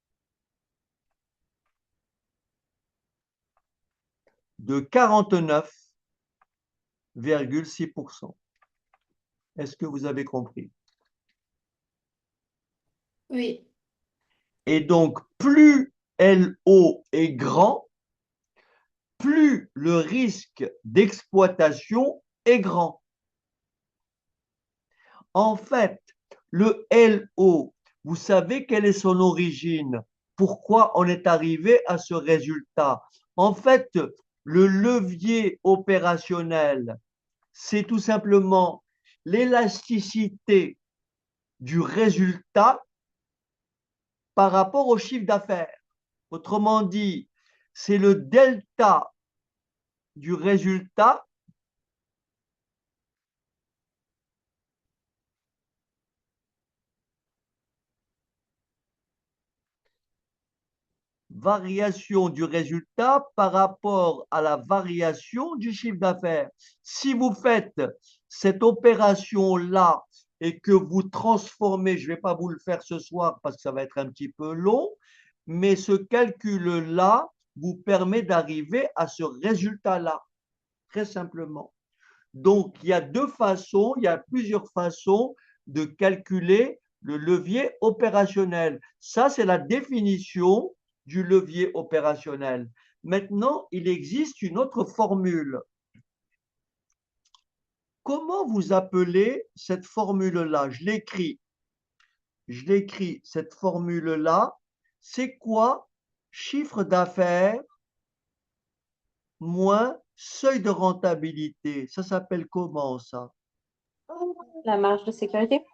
de 49,6%. Est-ce que vous avez compris? Oui. Et donc, plus LO est grand, plus le risque d'exploitation est grand. En fait, le LO, vous savez quelle est son origine? Pourquoi on est arrivé à ce résultat? En fait, le levier opérationnel, c'est tout simplement l'élasticité du résultat par rapport au chiffre d'affaires. Autrement dit, c'est le delta du résultat variation du résultat par rapport à la variation du chiffre d'affaires. Si vous faites cette opération-là et que vous transformez, je ne vais pas vous le faire ce soir parce que ça va être un petit peu long, mais ce calcul-là vous permet d'arriver à ce résultat-là, très simplement. Donc, il y a plusieurs façons de calculer le levier opérationnel. Ça, c'est la définition du levier opérationnel. Maintenant, il existe une autre formule. Comment vous appelez cette formule-là? Je l'écris. Cette formule-là. C'est quoi? Chiffre d'affaires moins seuil de rentabilité. Ça s'appelle comment, ça? La marge de sécurité?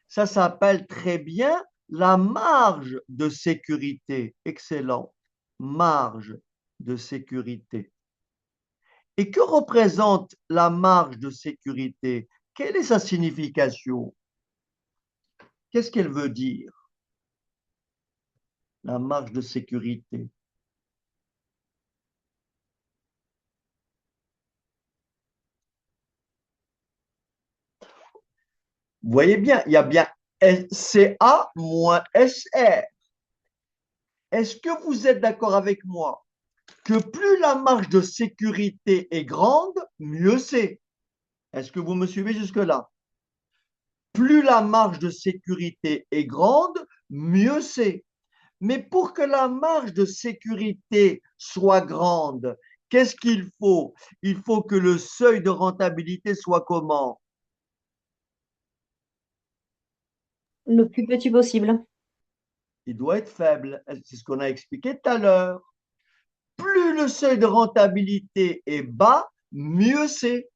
Ça s'appelle très bien la marge de sécurité. Excellent. Marge de sécurité. Et que représente la marge de sécurité? Quelle est sa signification? Qu'est-ce qu'elle veut dire, la marge de sécurité? Vous voyez bien, il y a bien CA moins SR. Est-ce que vous êtes d'accord avec moi que plus la marge de sécurité est grande, mieux c'est? Est-ce que vous me suivez jusque-là? Plus la marge de sécurité est grande, mieux c'est. Mais pour que la marge de sécurité soit grande, qu'est-ce qu'il faut? Il faut que le seuil de rentabilité soit comment? Le plus petit possible. Il doit être faible. C'est ce qu'on a expliqué tout à l'heure. Plus le seuil de rentabilité est bas, mieux c'est.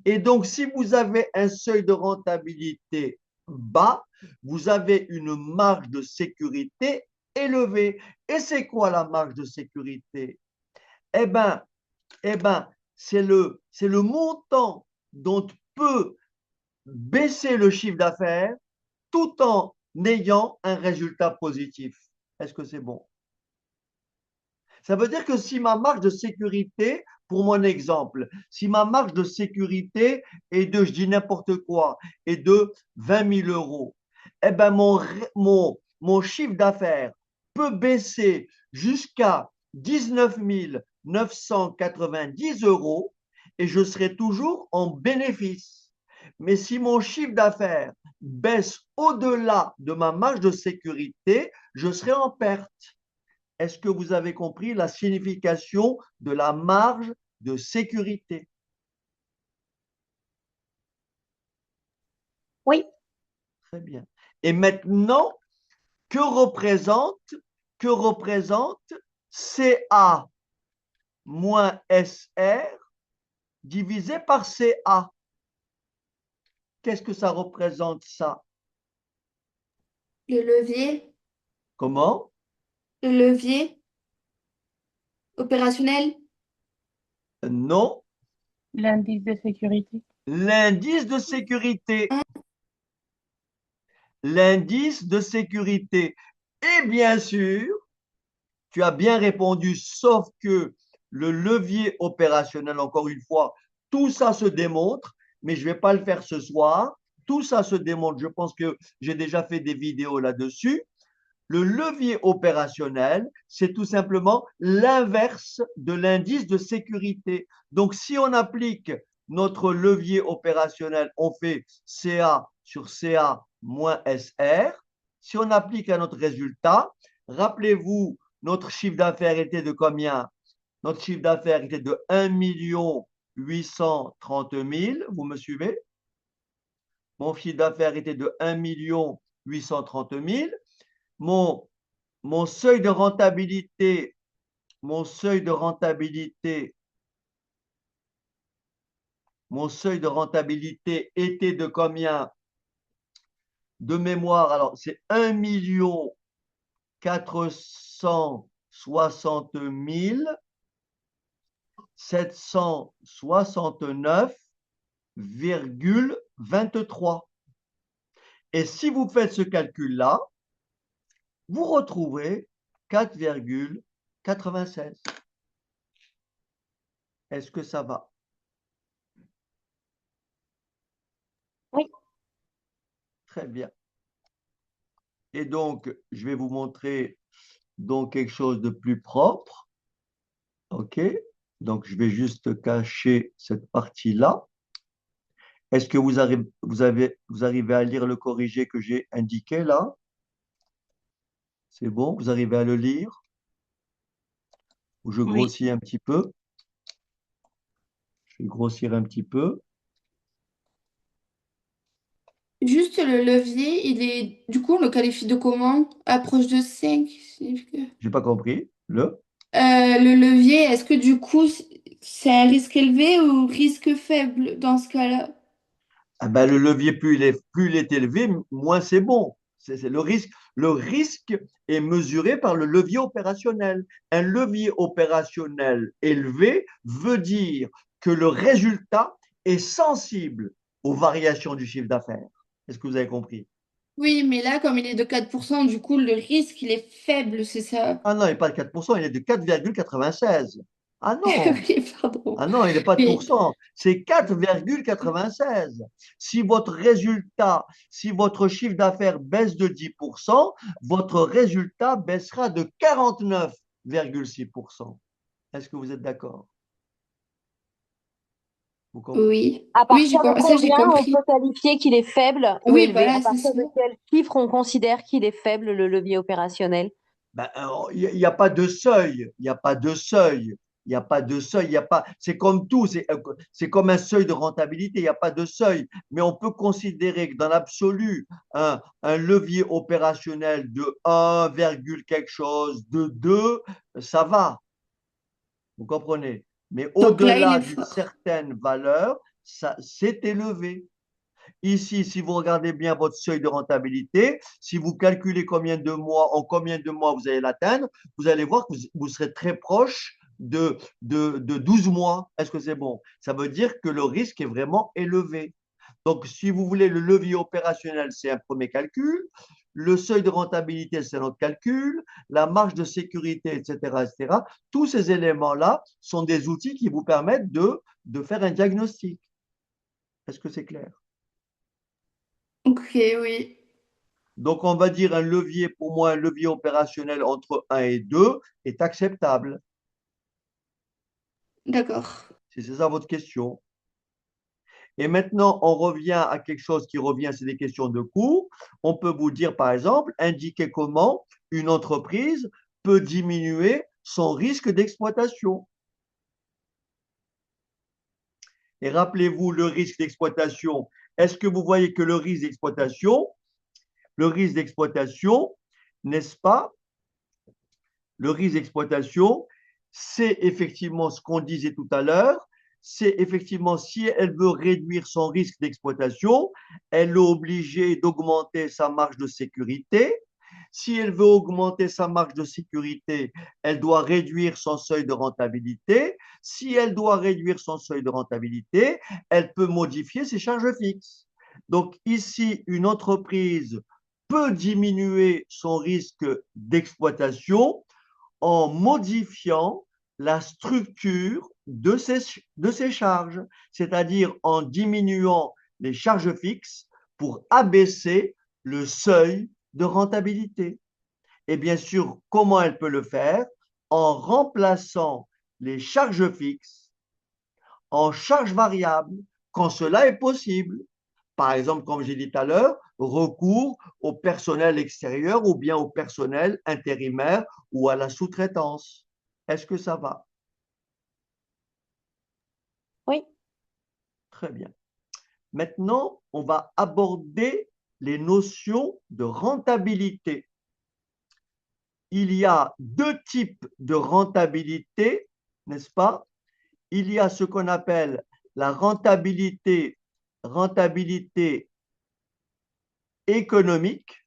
Et donc, si vous avez un seuil de rentabilité bas, vous avez une marge de sécurité élevée. Et c'est quoi la marge de sécurité? Eh bien, c'est le montant dont peut baisser le chiffre d'affaires tout en ayant un résultat positif. Est-ce que c'est bon? Ça veut dire que si ma marge de sécurité, pour mon exemple, si ma marge de sécurité est de, je dis n'importe quoi, est de 20 000 euros, eh ben mon chiffre d'affaires peut baisser jusqu'à 19 990 euros et je serai toujours en bénéfice. Mais si mon chiffre d'affaires baisse au-delà de ma marge de sécurité, je serai en perte. Est-ce que vous avez compris la signification de la marge de sécurité? Oui. Très bien. Et maintenant, que représente CA moins SR divisé par CA? Qu'est-ce que ça représente ça? Le levier, Comment? le levier opérationnel, Non, L'indice de sécurité. l'indice de sécurité. L'indice de sécurité. Et bien sûr, tu as bien répondu, sauf que le levier opérationnel, encore une fois, tout ça se démontre, mais je ne vais pas le faire ce soir. Tout ça se démontre. Je pense que j'ai déjà fait des vidéos là-dessus. Le levier opérationnel, c'est tout simplement l'inverse de l'indice de sécurité. Donc, si on applique notre levier opérationnel, on fait CA sur CA moins SR. Si on applique à notre résultat, rappelez-vous, notre chiffre d'affaires était de combien? Notre chiffre d'affaires était de 1 830 000. Vous me suivez? Mon chiffre d'affaires était de 1 830 000. Mon, mon seuil de rentabilité, mon seuil de rentabilité, mon seuil de rentabilité était de combien? De mémoire, alors c'est 1 460 769,23. Et si vous faites ce calcul-là, vous retrouvez 4,96. Est-ce que ça va? Oui. Très bien. Et donc, je vais vous montrer donc quelque chose de plus propre. OK? Donc, je vais juste cacher cette partie-là. Est-ce que vous arrivez à lire le corrigé que j'ai indiqué là? C'est bon? Vous arrivez à le lire? Ou je Oui. grossis un petit peu? Je vais grossir un petit peu. juste le levier, il est, du coup, on le qualifie de comment? Approche de 5. J'ai pas compris. Le levier, est-ce que du coup, c'est un risque élevé ou risque faible dans ce cas-là? Ah ben, le levier, plus il est élevé, moins c'est bon. C'est le risque. Le risque est mesuré par le levier opérationnel. Un levier opérationnel élevé veut dire que le résultat est sensible aux variations du chiffre d'affaires. Est-ce que vous avez compris? Oui, mais là, comme il est de 4%, du coup, le risque, il est faible, c'est ça. Ah non, il n'est pas de 4%, il est de 4,96. Ah non, Oui, pardon. ah non, il n'est pas de Oui. pourcent, c'est 4,96. Si votre résultat, si votre chiffre d'affaires baisse de 10%, votre résultat baissera de 49,6%. Est-ce que vous êtes d'accord? Vous comprenez? Oui. À Oui, partir de ça, j'ai combien on compris. peut qualifier qu'il est faible ou Oui, élevé? voilà, À c'est partir ça. de quel chiffre on considère qu'il est faible, le levier opérationnel? Ben, il n'y a pas de seuil, il n'y a pas de seuil, il n'y a pas de seuil, il y a pas, c'est comme tout, c'est comme un seuil de rentabilité, il n'y a pas de seuil, mais on peut considérer que dans l'absolu, un levier opérationnel de 1, quelque chose, de 2, ça va, vous comprenez? Mais Donc là, il au-delà est d'une fort. certaine valeur, ça c'est élevé. Ici, si vous regardez bien votre seuil de rentabilité, si vous calculez en combien de mois vous allez l'atteindre, vous allez voir que vous serez très proche de 12 mois. Est-ce que c'est bon? Ça veut dire que le risque est vraiment élevé. Donc, si vous voulez, le levier opérationnel, c'est un premier calcul. Le seuil de rentabilité, c'est un autre calcul. La marge de sécurité, etc., etc. Tous ces éléments-là sont des outils qui vous permettent de faire un diagnostic. Est-ce que c'est clair? Ok, oui. Donc, on va dire un levier, pour moi, un levier opérationnel entre 1 et 2 est acceptable. D'accord. Si c'est ça votre question. Et maintenant, on revient à quelque chose qui revient, c'est des questions de coût. On peut vous dire, par exemple, indiquer comment une entreprise peut diminuer son risque d'exploitation. Et rappelez-vous, le risque d'exploitation, est-ce que vous voyez que le risque d'exploitation, n'est-ce pas? Le risque d'exploitation, c'est effectivement ce qu'on disait tout à l'heure, c'est effectivement si elle veut réduire son risque d'exploitation, elle est obligée d'augmenter sa marge de sécurité. Si elle veut augmenter sa marge de sécurité, elle doit réduire son seuil de rentabilité. Si elle doit réduire son seuil de rentabilité, elle peut modifier ses charges fixes. Donc ici, une entreprise peut diminuer son risque d'exploitation en modifiant la structure de ses charges, c'est-à-dire en diminuant les charges fixes pour abaisser le seuil de rentabilité. Et bien sûr, comment elle peut le faire? En remplaçant les charges fixes en charges variables quand cela est possible. Par exemple, comme j'ai dit tout à l'heure, recours au personnel extérieur ou bien au personnel intérimaire ou à la sous-traitance. Est-ce que ça va? Oui. Très bien. Maintenant, on va aborder les notions de rentabilité. Il y a deux types de rentabilité, n'est-ce pas? Il y a ce qu'on appelle la rentabilité économique.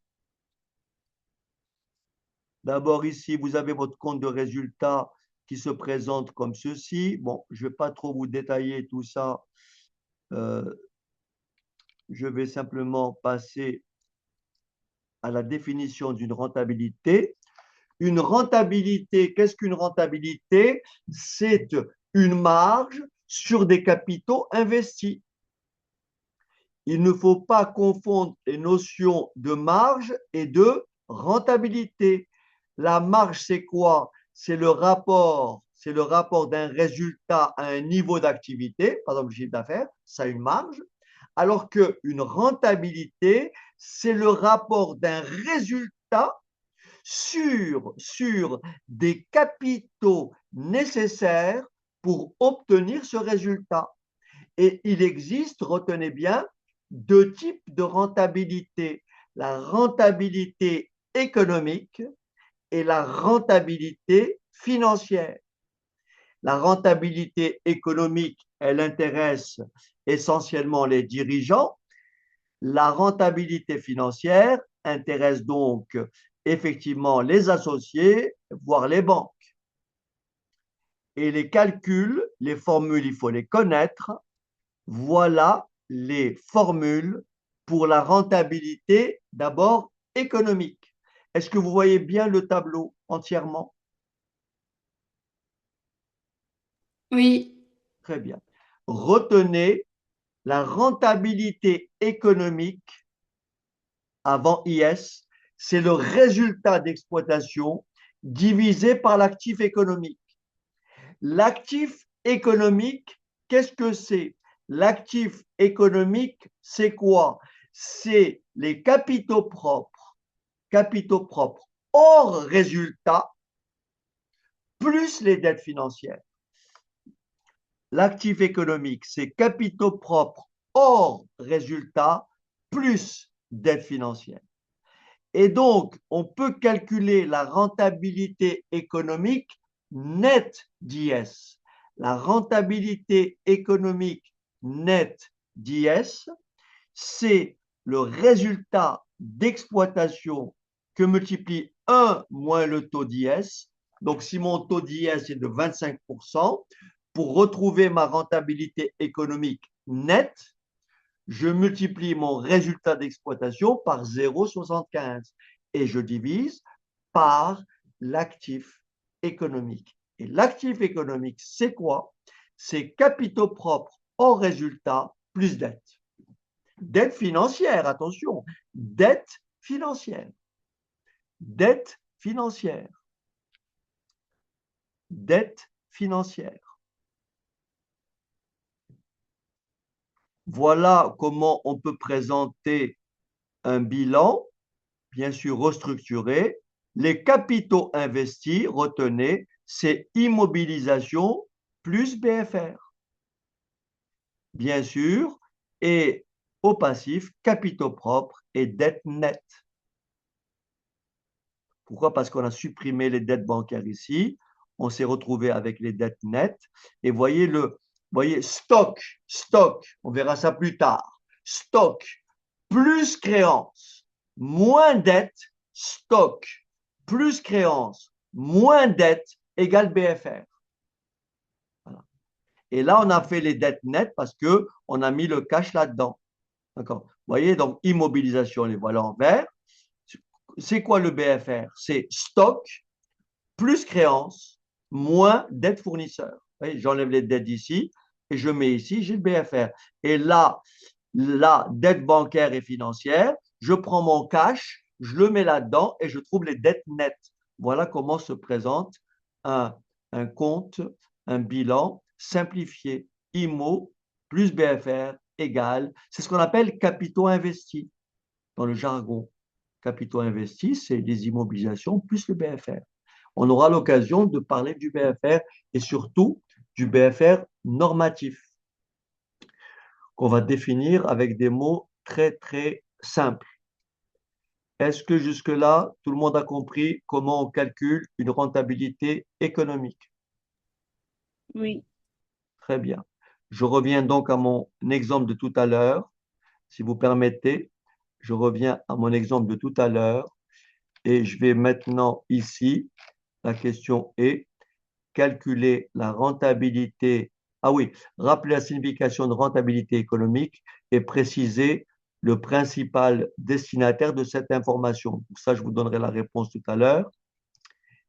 D'abord, ici, vous avez votre compte de résultat qui se présente comme ceci. Bon, je ne vais pas trop vous détailler tout ça. Je vais simplement passer à la définition d'une rentabilité. Une rentabilité, qu'est-ce qu'une rentabilité? C'est une marge sur des capitaux investis. Il ne faut pas confondre les notions de marge et de rentabilité. La marge, c'est quoi? C'est le rapport d'un résultat à un niveau d'activité, par exemple le chiffre d'affaires, ça a une marge, alors qu'une rentabilité, c'est le rapport d'un résultat sur des capitaux nécessaires pour obtenir ce résultat. Et il existe, retenez bien, deux types de rentabilité. La rentabilité économique et la rentabilité financière. La rentabilité économique, elle intéresse essentiellement les dirigeants. La rentabilité financière intéresse donc effectivement les associés, voire les banques. Et les calculs, les formules, il faut les connaître. Voilà les formules pour la rentabilité, d'abord économique. Est-ce que vous voyez bien le tableau entièrement? Oui. Très bien. Retenez la rentabilité économique avant IS, c'est le résultat d'exploitation divisé par l'actif économique. L'actif économique, qu'est-ce que c'est? L'actif économique, c'est quoi? C'est les capitaux propres hors résultat, plus les dettes financières. L'actif économique, c'est capitaux propres hors résultat, plus dettes financières. Et donc, on peut calculer la rentabilité économique nette d'IS. La rentabilité économique nette d'IS, c'est le résultat d'exploitation que multiplie 1 moins le taux d'IS. Donc, si mon taux d'IS est de 25%, pour retrouver ma rentabilité économique nette, je multiplie mon résultat d'exploitation par 0,75 et je divise par l'actif économique. Et l'actif économique, c'est quoi? C'est capitaux propres hors résultat plus dette. Dette financière, attention, dette financière. Dette financière. Dette financière. Voilà comment on peut présenter un bilan, bien sûr restructuré. Les capitaux investis, retenez, c'est immobilisation plus BFR. Bien sûr, et au passif, capitaux propres et dette nette. Pourquoi? Parce qu'on a supprimé les dettes bancaires ici. On s'est retrouvé avec les dettes nettes. Et voyez, stock, on verra ça plus tard. Stock plus créance, moins dette, stock plus créance, moins dette égale BFR. Voilà. Et là, on a fait les dettes nettes parce qu'on a mis le cash là-dedans. D'accord? Vous voyez, donc immobilisation, les voilà en vert. C'est quoi le BFR? C'est stock plus créance moins dette fournisseur. J'enlève les dettes d'ici et je mets ici, j'ai le BFR. Et là, la dette bancaire et financière, je prends mon cash, je le mets là-dedans et je trouve les dettes nettes. Voilà comment se présente un compte, un bilan simplifié. IMO plus BFR égale, c'est ce qu'on appelle capitaux investis dans le jargon. Capitaux investis, c'est les immobilisations plus le BFR. On aura l'occasion de parler du BFR et surtout du BFR normatif qu'on va définir avec des mots très, très simples. Est-ce que jusque-là, tout le monde a compris comment on calcule une rentabilité économique? Oui. Très bien. Je reviens donc à mon exemple de tout à l'heure. Si vous permettez, je reviens à mon exemple de tout à l'heure et je vais maintenant ici, la question est calculer la rentabilité. Ah oui, rappeler la signification de rentabilité économique et préciser le principal destinataire de cette information. Pour ça, je vous donnerai la réponse tout à l'heure.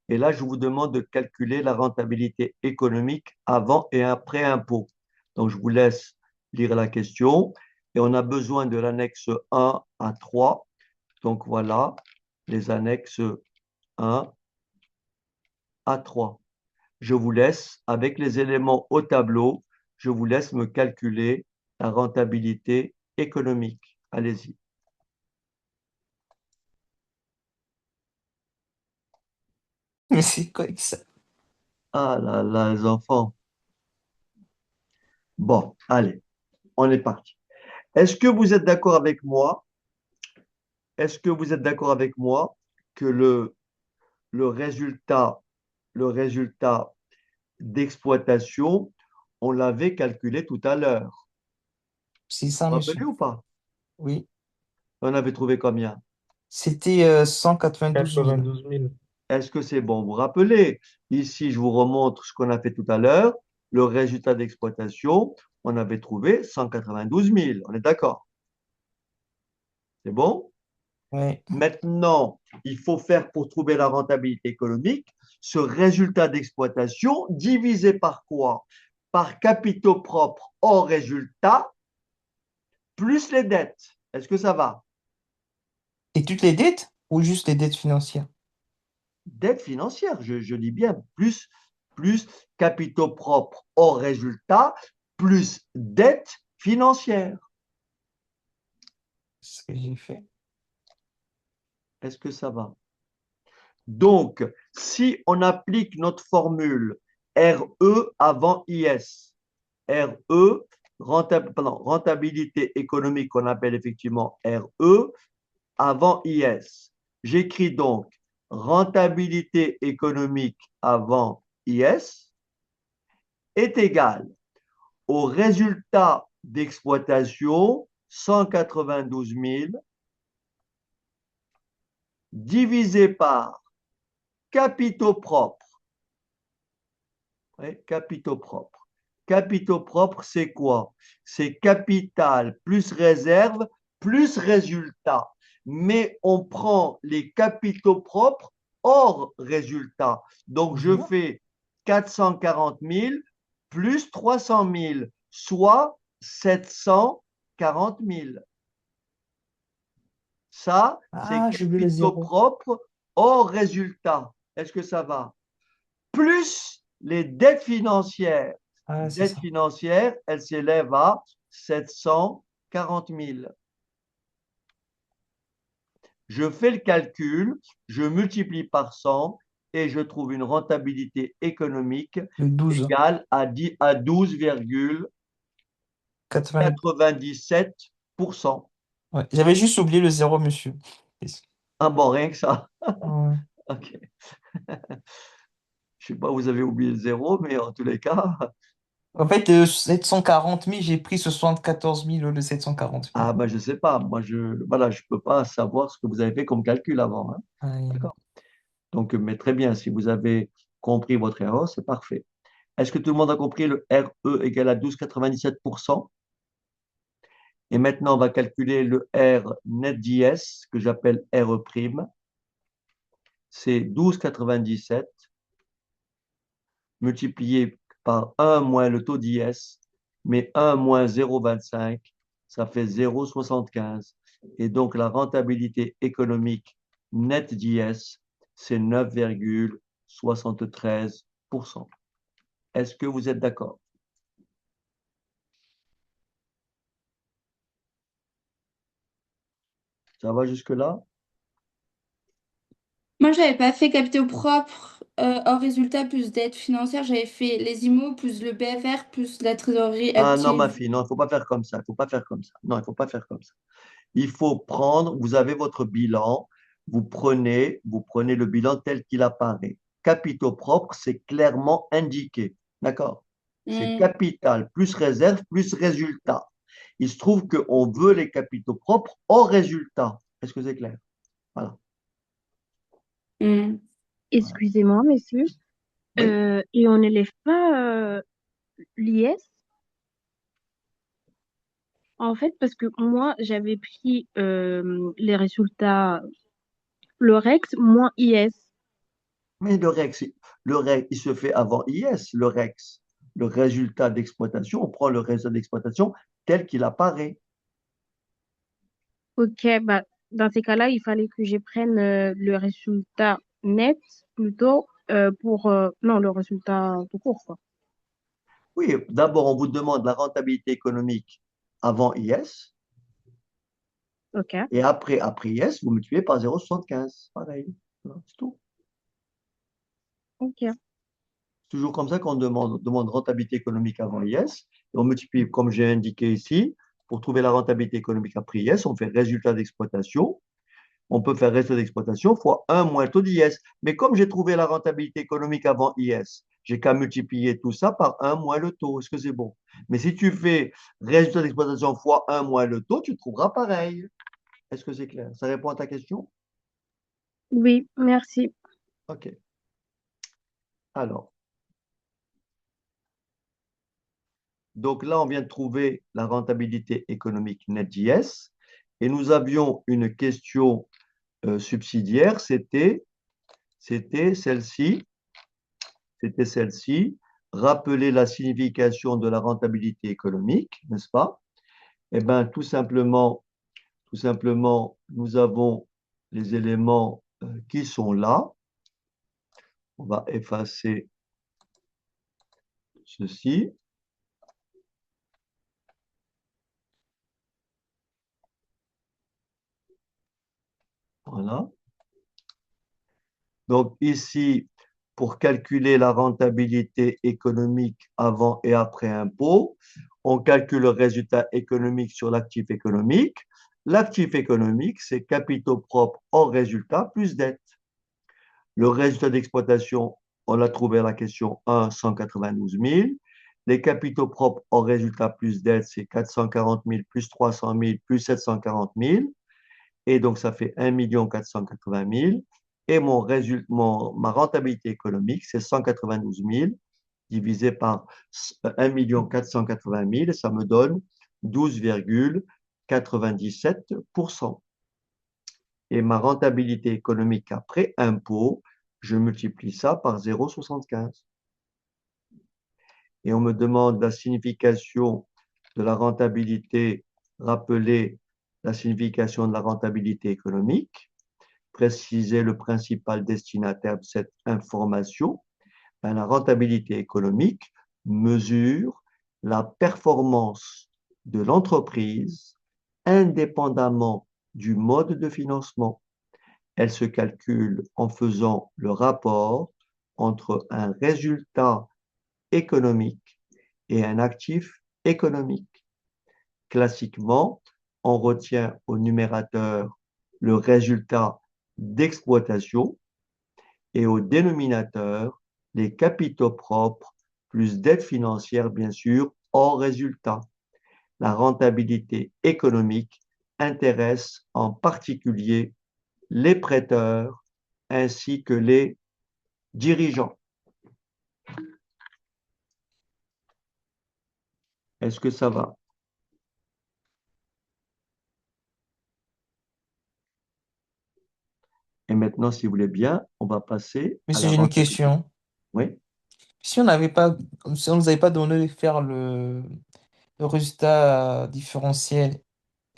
Et là, je vous demande de calculer la rentabilité économique avant et après impôt. Donc, je vous laisse lire la question. Et on a besoin de l'annexe 1 à 3. Donc, voilà les annexes 1 à 3. Je vous laisse, avec les éléments au tableau, je vous laisse me calculer la rentabilité économique. Allez-y. Mais c'est quoi que ça? Ah là là, les enfants. Bon, allez, on est parti. Est-ce que vous êtes d'accord avec moi? Est-ce que vous êtes d'accord avec moi que le résultat, le résultat d'exploitation, on l'avait calculé tout à l'heure? C'est Vous ça, vous monsieur. rappelez ou pas? Oui. On avait trouvé combien? C'était 192 000. 92 000. Est-ce que c'est bon? Vous vous rappelez, ici, je vous remontre ce qu'on a fait tout à l'heure. Le résultat d'exploitation, on avait trouvé 192 000. On est d'accord? C'est bon? Oui. Maintenant, il faut faire pour trouver la rentabilité économique ce résultat d'exploitation divisé par quoi? Par capitaux propres hors résultat plus les dettes. Est-ce que ça va? Et toutes les dettes ou juste les dettes financières? Dette financière, je dis bien, plus capitaux propres hors résultat, plus dette financière. C'est ce que j'ai fait. Est-ce que ça va? Donc, si on applique notre formule RE avant IS, RE, rentabilité économique qu'on appelle effectivement RE avant IS, j'écris donc rentabilité économique avant IS est égal au résultat d'exploitation 192 000 divisé par capitaux propres. Ouais, capitaux propres. Capitaux propres, c'est quoi? C'est capital plus réserve plus résultat. Mais on prend les capitaux propres hors résultat. Donc, je fais 440 000 plus 300 000, soit 740 000. Ça, c'est Ah, j'ai vu le capitaux zéro. propres hors résultat. Est-ce que ça va? Plus les dettes financières. Ah, c'est Dettes ça. financières, elles s'élèvent à 740 000. Je fais le calcul, je multiplie par 100 et je trouve une rentabilité économique Le 12, égale à 12,97%. 80. Ouais. J'avais juste oublié le zéro, monsieur. Ah bon, rien que ça. Ouais. Ok. Je sais pas, vous avez oublié le zéro, mais en tous les cas, En fait, 740 000, j'ai pris 74 000 au lieu de 740 000. ah ben je sais pas. Moi, voilà, je peux pas savoir ce que vous avez fait comme calcul avant, hein. Aïe. D'accord. Donc, mais très bien, si vous avez compris votre erreur, c'est parfait. Est-ce que tout le monde a compris le RE égale à 12,97%? Et maintenant, on va calculer le R net d'IS, que j'appelle RE'. C'est 12,97 multiplié par 1 moins le taux d'IS, mais 1 moins 0,25, ça fait 0,75. Et donc, la rentabilité économique nette d'IS, c'est 9,73%. Est-ce que vous êtes d'accord? Ça va jusque-là? Moi, j'avais pas fait capitaux propres hors résultat plus dette financière. J'avais fait les IMO plus le BFR plus la trésorerie Ah non, ma active. fille, non, il ne faut pas faire comme ça. Il faut pas faire comme ça. Non, il ne faut pas faire comme ça. Il faut prendre, vous avez votre bilan, vous prenez le bilan tel qu'il apparaît. Capitaux propres, c'est clairement indiqué. D'accord? C'est Hmm, capital plus réserve plus résultat. Il se trouve qu'on veut les capitaux propres hors résultat. Est-ce que c'est clair? Voilà. hmm. Excusez-moi, monsieur. Oui. Et on n'élève pas l'IS, en fait, parce que moi, j'avais pris les résultats, le REX moins IS. Mais le REX, il se fait avant IS, le REX. Le résultat d'exploitation, on prend le résultat d'exploitation tel qu'il apparaît. Ok, bah, dans ces cas-là, il fallait que je prenne le résultat net plutôt non, le résultat tout court, quoi. Oui, d'abord, on vous demande la rentabilité économique avant IS, Ok, et après IS, vous multipliez par 0,75. Pareil. Voilà, c'est tout. ok. C'est toujours comme ça qu'on demande rentabilité économique avant IS, et on multiplie, comme j'ai indiqué ici, pour trouver la rentabilité économique après IS, on fait résultat d'exploitation. On peut faire résultat d'exploitation fois 1 moins taux d'IS. Mais comme j'ai trouvé la rentabilité économique avant IS, j'ai qu'à multiplier tout ça par 1 moins le taux. Est-ce que c'est bon? Mais si tu fais résultat d'exploitation fois 1 moins le taux, tu trouveras pareil. Est-ce que c'est clair? Ça répond à ta question? Oui, merci. OK. Alors, donc là, on vient de trouver la rentabilité économique net d'IS. Et nous avions une question subsidiaire, c'était celle-ci. C'était celle-ci. Rappeler la signification de la rentabilité économique, n'est-ce pas? Eh bien, tout simplement, nous avons les éléments qui sont là. On va effacer ceci. Voilà. Donc ici, pour calculer la rentabilité économique avant et après impôt, on calcule le résultat économique sur l'actif économique. L'actif économique, c'est capitaux propres hors résultat plus dette. Le résultat d'exploitation, on l'a trouvé à la question 1, 192 000. Les capitaux propres hors résultat plus dette, c'est 440 000 plus 300 000 plus 740 000. Et donc, ça fait 1 480 000. Et ma rentabilité économique, c'est 192 000 divisé par 1 480 000. Ça me donne 12,97%. Et ma rentabilité économique après impôt, je multiplie ça par 0,75. Et on me demande la signification de la rentabilité, rappeler la signification de la rentabilité économique, préciser le principal destinataire de cette information. La rentabilité économique mesure la performance de l'entreprise, indépendamment du mode de financement. Elle se calcule en faisant le rapport entre un résultat économique et un actif économique. Classiquement, on retient au numérateur le résultat d'exploitation et au dénominateur les capitaux propres plus dettes financières, bien sûr, hors résultat. La rentabilité économique intéresse en particulier les prêteurs ainsi que les dirigeants. Est-ce que ça va? Et maintenant, si vous voulez bien, on va passer à Monsieur, la j'ai une rentabilité. question. Oui, Si on n'avait pas, si on nous avait pas donné de faire le résultat différentiel,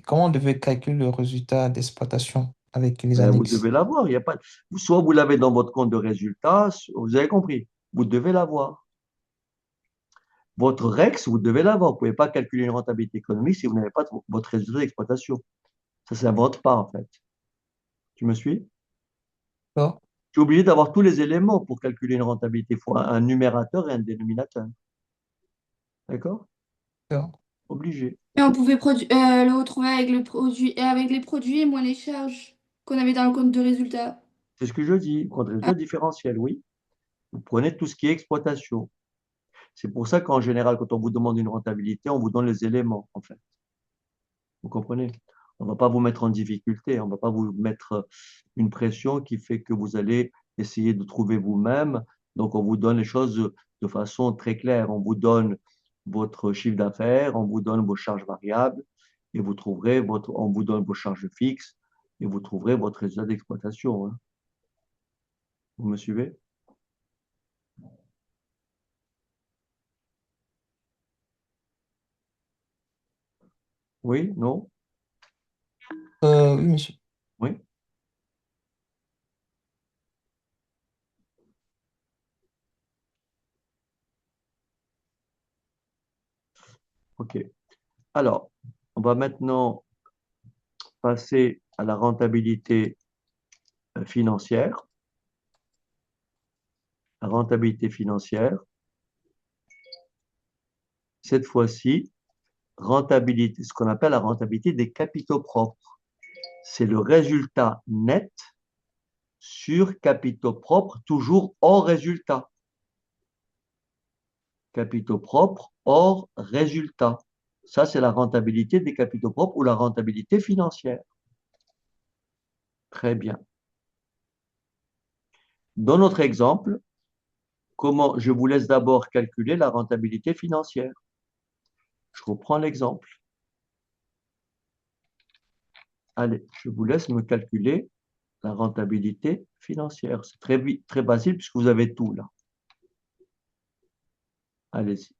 comment on devait calculer le résultat d'exploitation avec les ben, vous annexes? devez l'avoir. Il y a pas... Soit vous l'avez dans votre compte de résultat, vous avez compris, vous devez l'avoir. Votre REX, vous devez l'avoir. Vous ne pouvez pas calculer une rentabilité économique si vous n'avez pas votre résultat d'exploitation. Ça ne s'invente pas, en fait. Tu me suis? D'accord? Tu es obligé d'avoir tous les éléments pour calculer une rentabilité. Il faut un numérateur et un dénominateur. D'accord? D'accord. Obligé. Et on pouvait le retrouver avec le produit, avec les produits et moins les charges qu'on avait dans le compte de résultat. C'est ce que je dis. Compte résultat différentiel, oui. Vous prenez tout ce qui est exploitation. C'est pour ça qu'en général, quand on vous demande une rentabilité, on vous donne les éléments, en fait. Vous comprenez? On ne va pas vous mettre en difficulté, on ne va pas vous mettre une pression qui fait que vous allez essayer de trouver vous-même. Donc, on vous donne les choses de façon très claire. On vous donne votre chiffre d'affaires, on vous donne vos charges variables et vous trouverez on vous donne vos charges fixes et vous trouverez votre résultat d'exploitation, hein. Vous me suivez? Oui? Non? Oui, monsieur. Oui? OK. Alors, on va maintenant passer à la rentabilité financière. La rentabilité financière, cette fois-ci, rentabilité, ce qu'on appelle la rentabilité des capitaux propres. C'est le résultat net sur capitaux propres, toujours hors résultat. Capitaux propres hors résultat. Ça, c'est la rentabilité des capitaux propres ou la rentabilité financière. Très bien. Dans notre exemple, je vous laisse d'abord calculer la rentabilité financière. Je reprends l'exemple. Allez, je vous laisse me calculer la rentabilité financière. C'est très facile puisque vous avez tout là. Allez-y.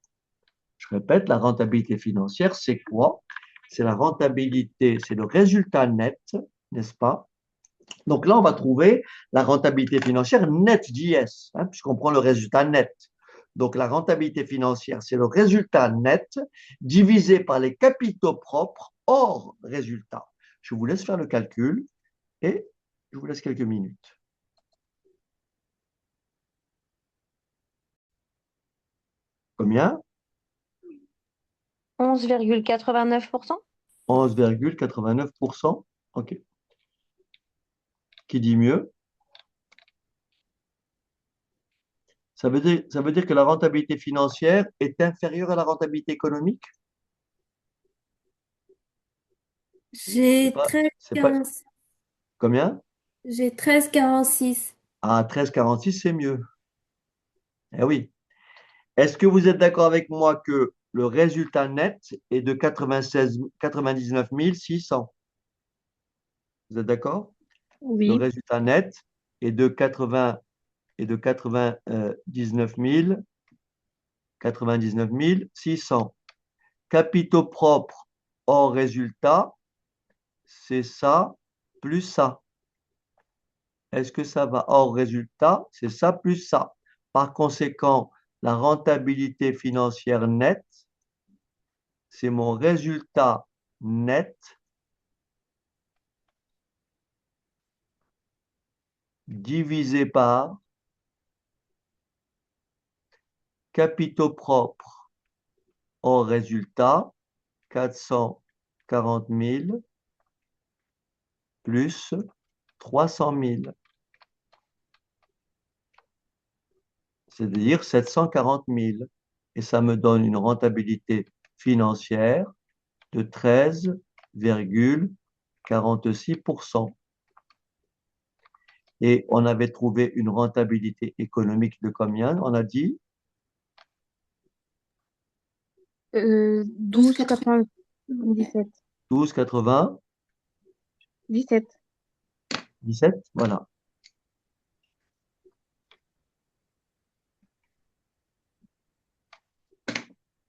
Je répète, la rentabilité financière, c'est quoi? C'est la rentabilité, c'est le résultat net, n'est-ce pas? Donc là, on va trouver la rentabilité financière net JS, hein, puisqu'on prend le résultat net. Donc la rentabilité financière, c'est le résultat net divisé par les capitaux propres hors résultat. Je vous laisse faire le calcul et je vous laisse quelques minutes. Combien? 11,89%. 11,89%. OK. Qui dit mieux? Ça veut dire que la rentabilité financière est inférieure à la rentabilité économique? J'ai C'est pas, 13,46. combien? J'ai 13,46. Ah, 13,46, c'est mieux. Eh oui. Est-ce que vous êtes d'accord avec moi que le résultat net est de 99 600? Vous êtes d'accord? Le Oui. résultat net est de 99 600. Capitaux propres hors résultat, c'est ça plus ça. Est-ce que ça va hors résultat? C'est ça plus ça. Par conséquent, la rentabilité financière nette c'est mon résultat net divisé par capitaux propres hors résultat, 440 000 plus 300 000, c'est-à-dire 740 000. Et ça me donne une rentabilité financière de 13,46%. Et on avait trouvé une rentabilité économique de combien? On a dit 12,97. 12,97, 17. voilà.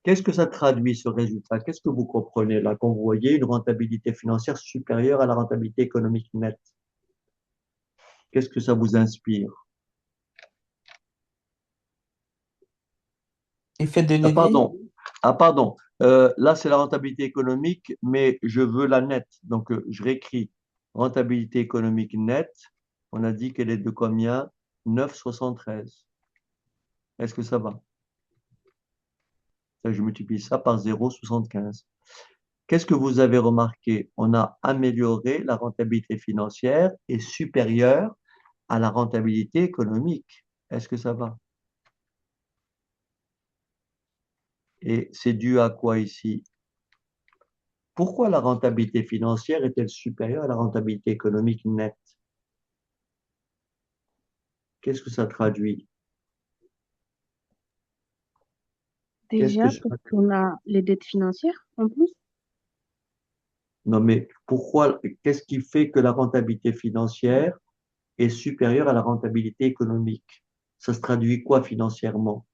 Qu'est-ce que ça traduit, ce résultat? Qu'est-ce que vous comprenez là, quand vous voyez une rentabilité financière supérieure à la rentabilité économique nette? Qu'est-ce que ça vous inspire? Effet de Ah, levier. pardon. Ah, pardon. Là, c'est la rentabilité économique, mais je veux la nette. Donc, je réécris rentabilité économique nette. On a dit qu'elle est de combien? 9,73. Est-ce que ça va? Je multiplie ça par 0,75. Qu'est-ce que vous avez remarqué? On a amélioré la rentabilité financière et supérieure à la rentabilité économique. Est-ce que ça va? Et c'est dû à quoi ici? Pourquoi la rentabilité financière est-elle supérieure à la rentabilité économique nette? Qu'est-ce que ça traduit? Qu'est-ce que Déjà, parce qu'on a les dettes financières en plus. Non, mais pourquoi, qu'est-ce qui fait que la rentabilité financière est supérieure à la rentabilité économique? Ça se traduit quoi financièrement?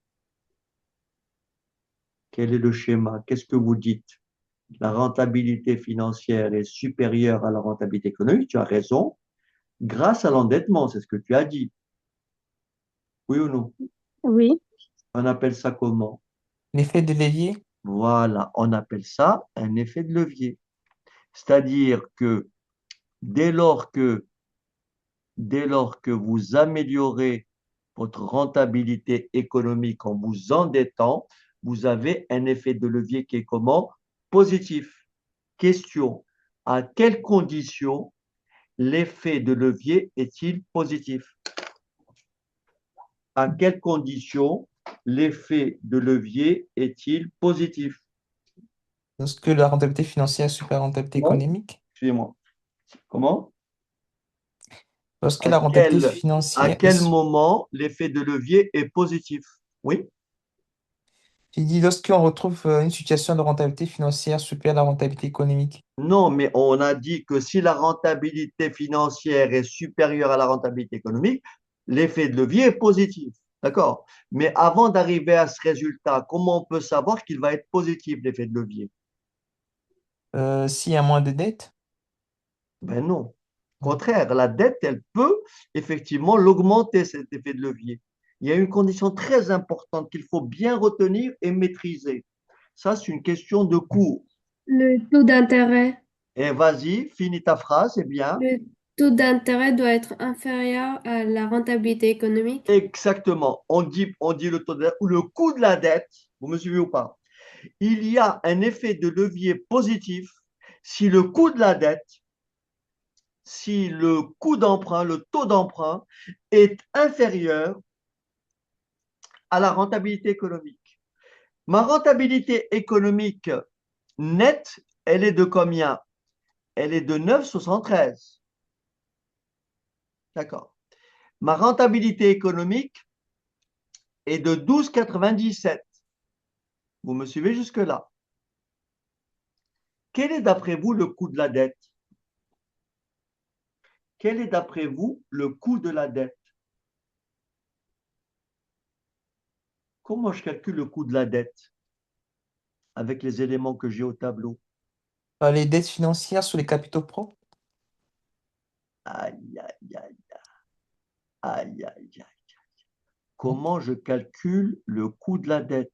Quel est le schéma? Qu'est-ce que vous dites? La rentabilité financière est supérieure à la rentabilité économique, tu as raison, grâce à l'endettement, c'est ce que tu as dit. Oui ou non? Oui. On appelle ça comment? L'effet de levier. Voilà, on appelle ça un effet de levier. C'est-à-dire que dès lors que, dès lors que vous améliorez votre rentabilité économique en vous endettant, vous avez un effet de levier qui est comment? Positif. Question, à quelles conditions l'effet de levier est-il positif? À quelles conditions l'effet de levier est-il positif? Lorsque la rentabilité financière est supérieure à la rentabilité Comment? économique. Excusez-moi. Comment? Lorsque À la rentabilité à financière quel est... moment l'effet de levier est positif? Oui? J'ai dit lorsqu'on retrouve une situation de rentabilité financière supérieure à la rentabilité économique. Non, mais on a dit que si la rentabilité financière est supérieure à la rentabilité économique, l'effet de levier est positif. D'accord? Mais avant d'arriver à ce résultat, comment on peut savoir qu'il va être positif, l'effet de levier? S'il y a moins de dettes. Ben non. Au contraire, la dette, elle peut effectivement l'augmenter, cet effet de levier. Il y a une condition très importante qu'il faut bien retenir et maîtriser. Ça, c'est une question de cours. Le taux d'intérêt. Et vas-y, finis ta phrase, c'est bien. Le taux d'intérêt doit être inférieur à la rentabilité économique. Exactement. On dit le coût de la dette. Vous me suivez ou pas? Il y a un effet de levier positif si le coût de la dette, si le coût d'emprunt, le taux d'emprunt est inférieur à la rentabilité économique. Ma rentabilité économique nette, elle est de combien? Elle est de 9,73. D'accord. Ma rentabilité économique est de 12,97. Vous me suivez jusque-là? Quel est d'après vous le coût de la dette? Quel est d'après vous le coût de la dette? Comment je calcule le coût de la dette avec les éléments que j'ai au tableau? Les dettes financières sur les capitaux propres. Aïe, aïe, aïe, aïe, aïe, aïe. Comment je calcule le coût de la dette?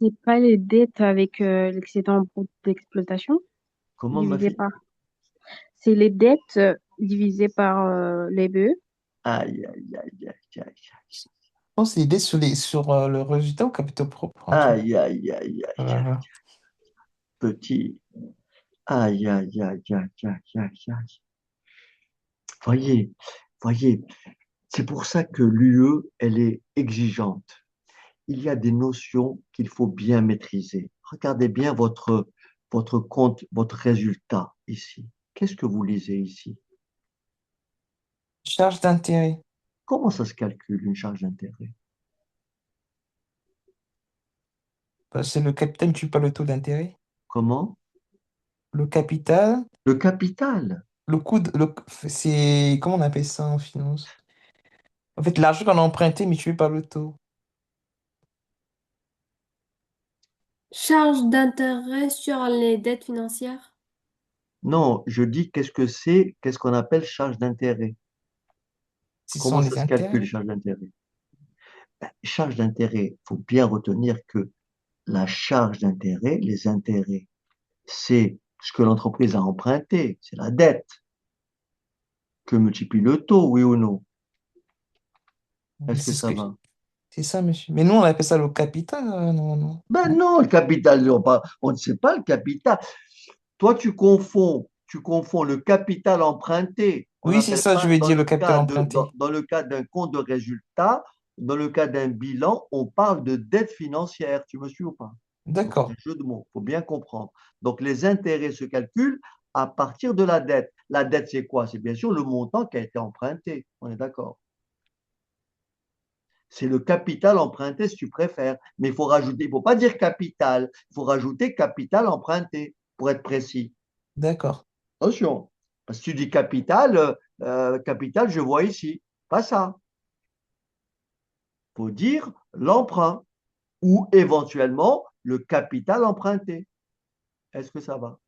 C'est pas les dettes avec l'excédent brut d'exploitation Comment, ma divisé fille? par. C'est les dettes divisées par les BE. Aïe, aïe, aïe, aïe, aïe, Je pense l'idée sur le résultat au capital propre, un truc. aïe, aïe, aïe, aïe, aïe, Voilà. petit. Aïe, aïe, aïe, aïe, aïe, aïe, aïe. Voyez, voyez, c'est pour ça que l'UE, elle est exigeante. Il y a des notions qu'il faut bien maîtriser. Regardez bien votre compte, votre résultat ici. Qu'est-ce que vous lisez ici? Charge d'intérêt. Comment ça se calcule une charge d'intérêt? Bah, c'est le capital multiplié par le taux d'intérêt. Comment? Le capital, Le capital. le coût c'est, comment on appelle ça en finance? En fait, l'argent qu'on a emprunté multiplié par le taux. Charge d'intérêt sur les dettes financières. Non, je dis qu'est-ce qu'on appelle charge d'intérêt? Ce sont Comment ça les se calcule, intérêts. charge d'intérêt? Ben, charge d'intérêt, il faut bien retenir que la charge d'intérêt, les intérêts, c'est ce que l'entreprise a emprunté, c'est la dette que multiplie le taux, oui ou non? Mais Est-ce que c'est ce ça que va? c'est ça, monsieur. Mais nous, on appelle ça le capital, non, non. Ben Non. non, le capital, on ne sait pas le capital. Toi, tu confonds le capital emprunté. On Oui, c'est n'appelle ça, pas je veux dire, le capital emprunté. dans le cas d'un compte de résultat, dans le cas d'un bilan, on parle de dette financière. Tu me suis ou pas? Donc, c'est D'accord, un jeu de mots, il faut bien comprendre. Donc, les intérêts se calculent à partir de la dette. La dette, c'est quoi? C'est bien sûr le montant qui a été emprunté. On est d'accord. C'est le capital emprunté si tu préfères. Mais il faut rajouter, il ne faut pas dire capital, il faut rajouter capital emprunté pour être précis. d'accord. Attention, parce que tu dis capital, capital, je vois ici. Pas ça. Il faut dire l'emprunt ou éventuellement le capital emprunté. Est-ce que ça va?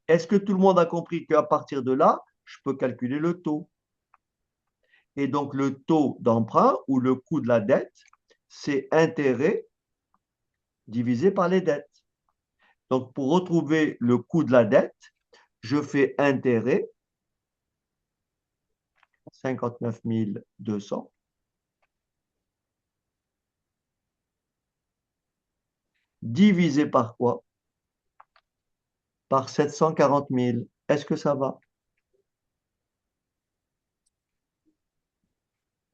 Est-ce que tout le monde a compris qu'à partir de là, je peux calculer le taux? Et donc le taux d'emprunt ou le coût de la dette, c'est intérêt divisé par les dettes. Donc, pour retrouver le coût de la dette, je fais intérêt, 59 200, divisé par quoi? Par 740 000. Est-ce que ça va?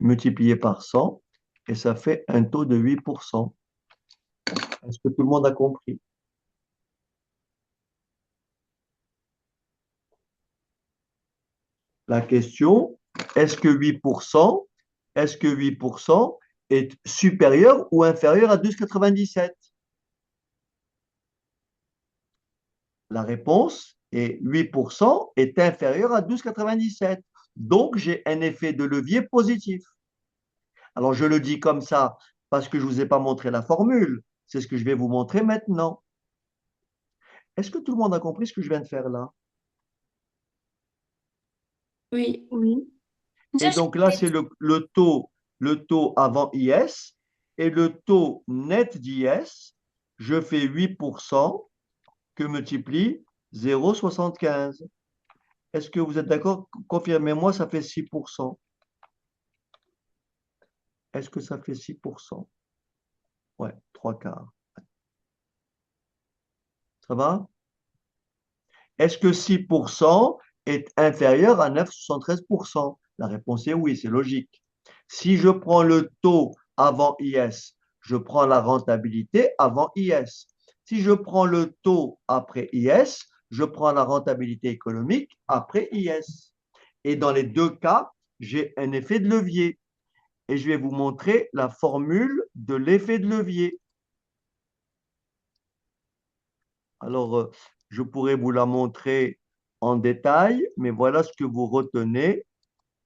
Multiplié par 100, et ça fait un taux de 8%. Est-ce que tout le monde a compris? La question, est-ce que 8%, est-ce que 8% est supérieur ou inférieur à 12,97? La réponse est 8% est inférieur à 12,97. Donc, j'ai un effet de levier positif. Alors, je le dis comme ça parce que je ne vous ai pas montré la formule. C'est ce que je vais vous montrer maintenant. Est-ce que tout le monde a compris ce que je viens de faire là? Oui. Oui. Et donc là, c'est le taux avant IS et le taux net d'IS. Je fais 8% que multiplie 0,75. Est-ce que vous êtes d'accord? Confirmez-moi, ça fait 6%. Est-ce que ça fait 6%? Ouais, trois quarts. Ça va? Est-ce que 6% est inférieur à 9,73%? La réponse est oui, c'est logique. Si je prends le taux avant IS, je prends la rentabilité avant IS. Si je prends le taux après IS, je prends la rentabilité économique après IS. Et dans les deux cas, j'ai un effet de levier. Et je vais vous montrer la formule de l'effet de levier. Alors, je pourrais vous la montrer en détail, mais voilà ce que vous retenez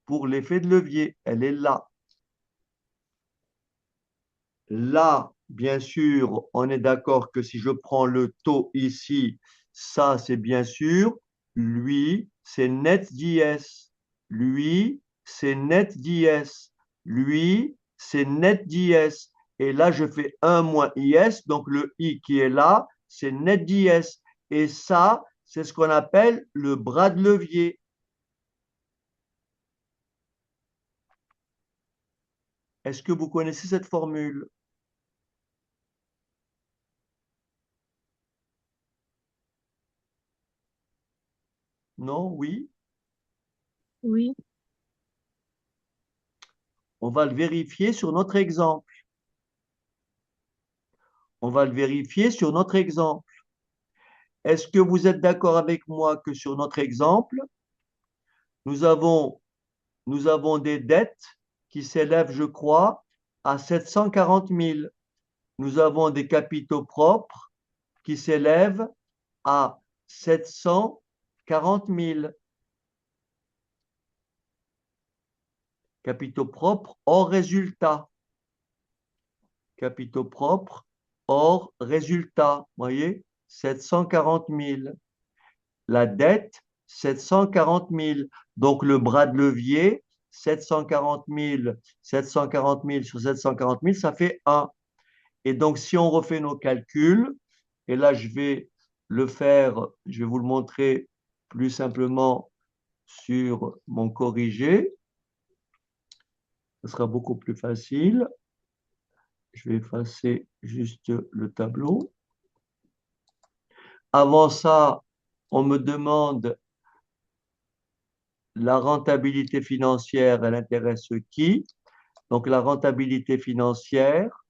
pour l'effet de levier. Elle est là. Là, bien sûr, on est d'accord que si je prends le taux ici, ça, c'est bien sûr, lui, c'est net d'IS. Lui, c'est net d'IS. Lui, c'est net d'IS. Et là, je fais 1 moins IS, donc le I qui est là, c'est net d'IS. Et ça, c'est ce qu'on appelle le bras de levier. Est-ce que vous connaissez cette formule? Non? Oui? Oui. On va le vérifier sur notre exemple. On va le vérifier sur notre exemple. Est-ce que vous êtes d'accord avec moi que sur notre exemple, nous avons des dettes qui s'élèvent, je crois, à 740 000. Nous avons des capitaux propres qui s'élèvent à 740 000. Capitaux propres hors résultat. Capitaux propres hors résultat. Vous voyez, 740 000. La dette, 740 000. Donc, le bras de levier, 740 000, 740 000 sur 740 000, ça fait 1. Et donc, si on refait nos calculs, et là, je vais le faire, je vais vous le montrer plus simplement sur mon corrigé. Ce sera beaucoup plus facile. Je vais effacer juste le tableau. Avant ça, on me demande la rentabilité financière, elle intéresse qui? Donc, la rentabilité financière,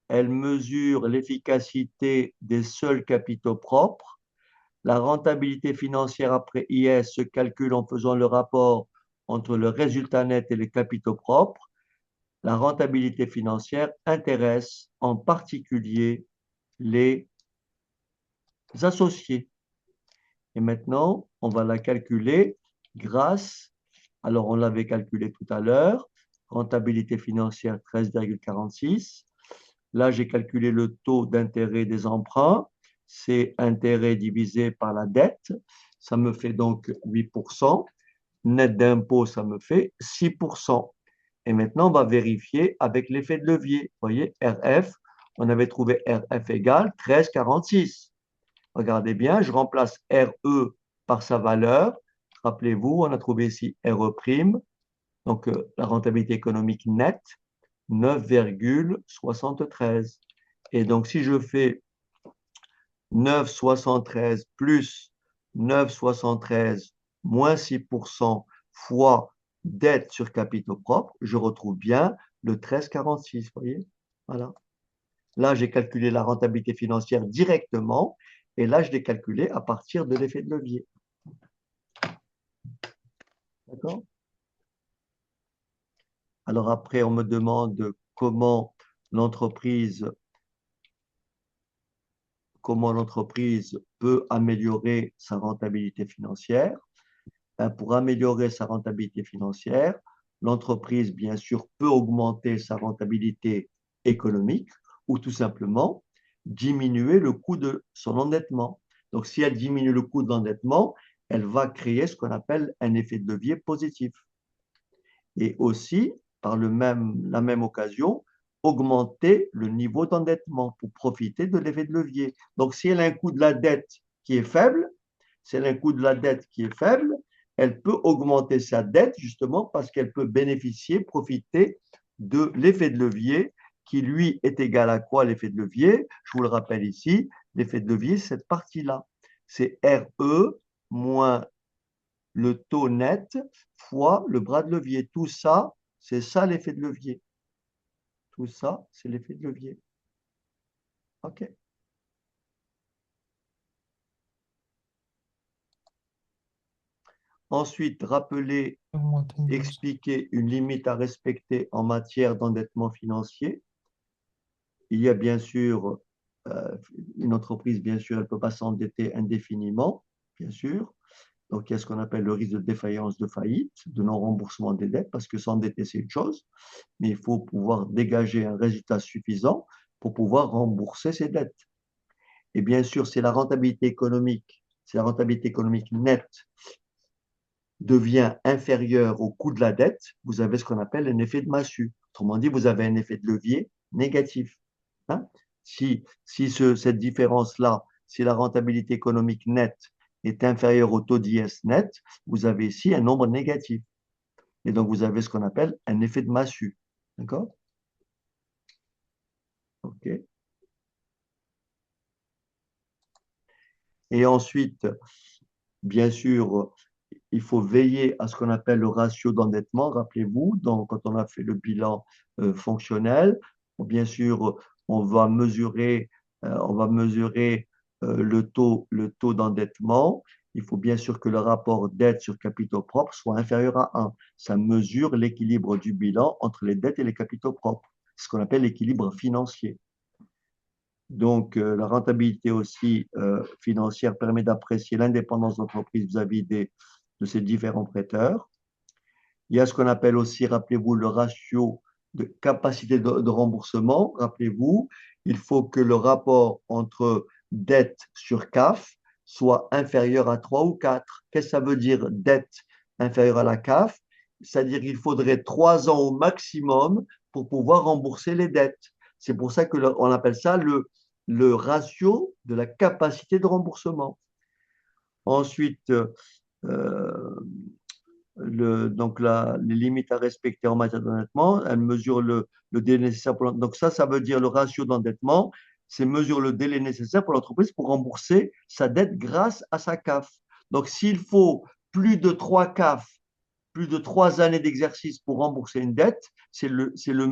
elle mesure l'efficacité des seuls capitaux propres. La rentabilité financière après IS se calcule en faisant le rapport entre le résultat net et les capitaux propres. La rentabilité financière intéresse en particulier les associés. Et maintenant, on va la calculer grâce, alors on l'avait calculé tout à l'heure, rentabilité financière 13,46. Là, j'ai calculé le taux d'intérêt des emprunts, c'est intérêt divisé par la dette, ça me fait donc 8%. Net d'impôt, ça me fait 6%. Et maintenant, on va vérifier avec l'effet de levier. Vous voyez, RF, on avait trouvé RF égale 13,46. Regardez bien, je remplace RE par sa valeur. Rappelez-vous, on a trouvé ici RE', donc la rentabilité économique nette, 9,73. Et donc, si je fais 9,73 plus 9,73 moins 6% fois dette sur capitaux propres, je retrouve bien le 13,46. Vous voyez? Voilà. Là, j'ai calculé la rentabilité financière directement et là, je l'ai calculé à partir de l'effet de levier. D'accord? Alors après, on me demande comment l'entreprise peut améliorer sa rentabilité financière. Pour améliorer sa rentabilité financière, l'entreprise, bien sûr, peut augmenter sa rentabilité économique ou tout simplement diminuer le coût de son endettement. Donc, si elle diminue le coût de l'endettement, elle va créer ce qu'on appelle un effet de levier positif. Et aussi, par la même occasion, augmenter le niveau d'endettement pour profiter de l'effet de levier. Donc, si elle a un coût de la dette qui est faible, elle peut augmenter sa dette justement parce qu'elle peut profiter de l'effet de levier qui, lui, est égal à quoi l'effet de levier? Je vous le rappelle ici, l'effet de levier, c'est cette partie-là. C'est RE moins le taux net fois le bras de levier. Tout ça, c'est ça l'effet de levier. Tout ça, c'est l'effet de levier. OK. Ensuite, rappeler, expliquer une limite à respecter en matière d'endettement financier. Il y a bien sûr, une entreprise, bien sûr, elle ne peut pas s'endetter indéfiniment, bien sûr. Donc, il y a ce qu'on appelle le risque de défaillance, de faillite, de non-remboursement des dettes, parce que s'endetter, c'est une chose, mais il faut pouvoir dégager un résultat suffisant pour pouvoir rembourser ses dettes. Et bien sûr, c'est la rentabilité économique nette devient inférieure au coût de la dette, vous avez ce qu'on appelle un effet de massue. Autrement dit, vous avez un effet de levier négatif. Hein. Si cette différence-là, si la rentabilité économique nette est inférieure au taux d'IS net, vous avez ici un nombre négatif. Et donc, vous avez ce qu'on appelle un effet de massue. D'accord? OK. Et ensuite, bien sûr, il faut veiller à ce qu'on appelle le ratio d'endettement. Rappelez-vous, quand on a fait le bilan fonctionnel, bien sûr, on va mesurer, le taux d'endettement. Il faut bien sûr que le rapport dette sur capitaux propres soit inférieur à 1. Ça mesure l'équilibre du bilan entre les dettes et les capitaux propres. C'est ce qu'on appelle l'équilibre financier. Donc, la rentabilité aussi financière permet d'apprécier l'indépendance de l'entreprise vis-à-vis de ses différents prêteurs. Il y a ce qu'on appelle aussi, rappelez-vous, le ratio de capacité de remboursement. Rappelez-vous, il faut que le rapport entre dette sur CAF soit inférieur à 3 ou 4. Qu'est-ce que ça veut dire dette inférieure à la CAF? C'est-à-dire qu'il faudrait 3 ans au maximum pour pouvoir rembourser les dettes. C'est pour ça qu'on appelle ça le ratio de la capacité de remboursement. Ensuite, donc les limites à respecter en matière d'endettement, elles mesurent le délai nécessaire pour donc ça veut dire le ratio d'endettement, c'est mesure le délai nécessaire pour l'entreprise pour rembourser sa dette grâce à sa CAF. Donc s'il faut plus de 3 CAF, plus de 3 années d'exercice pour rembourser une dette, c'est le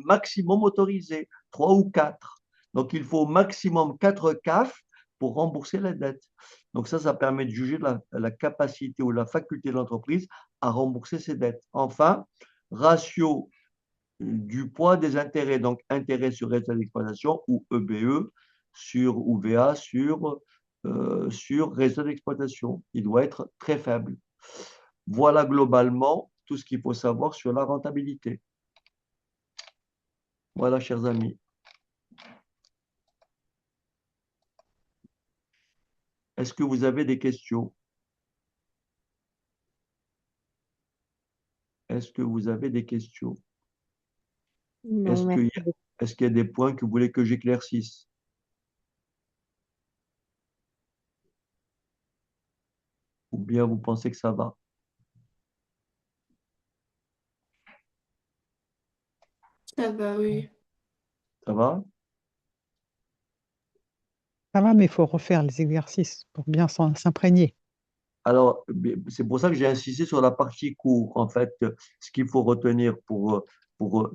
maximum autorisé, 3 ou 4. Donc il faut au maximum 4 CAF pour rembourser la dette. Donc ça permet de juger la capacité ou la faculté de l'entreprise à rembourser ses dettes. Enfin, ratio du poids des intérêts, donc intérêt sur résultat d'exploitation ou EBE ou VA sur résultat d'exploitation. Il doit être très faible. Voilà globalement tout ce qu'il faut savoir sur la rentabilité. Voilà, chers amis. Est-ce que vous avez des questions? Est-ce que vous avez des questions? Non, Est-ce qu'il merci. y a des points que vous voulez que j'éclaircisse? Ou bien vous pensez que ça va? Ça va, oui. Ça va? Ça va, mais il faut refaire les exercices pour bien s'imprégner. Alors, c'est pour ça que j'ai insisté sur la partie cours. En fait, ce qu'il faut retenir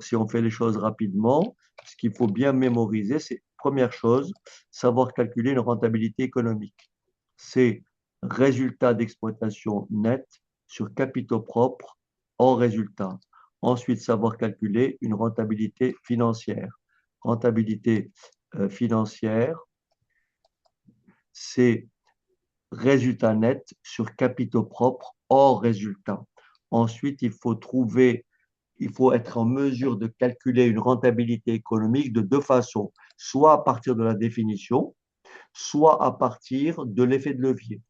si on fait les choses rapidement, ce qu'il faut bien mémoriser, c'est, première chose, savoir calculer une rentabilité économique. C'est résultat d'exploitation net sur capitaux propres hors résultat. Ensuite, savoir calculer une rentabilité financière. Rentabilité financière, c'est résultat net sur capitaux propres hors résultat. Ensuite, il faut être en mesure de calculer une rentabilité économique de deux façons, soit à partir de la définition, soit à partir de l'effet de levier.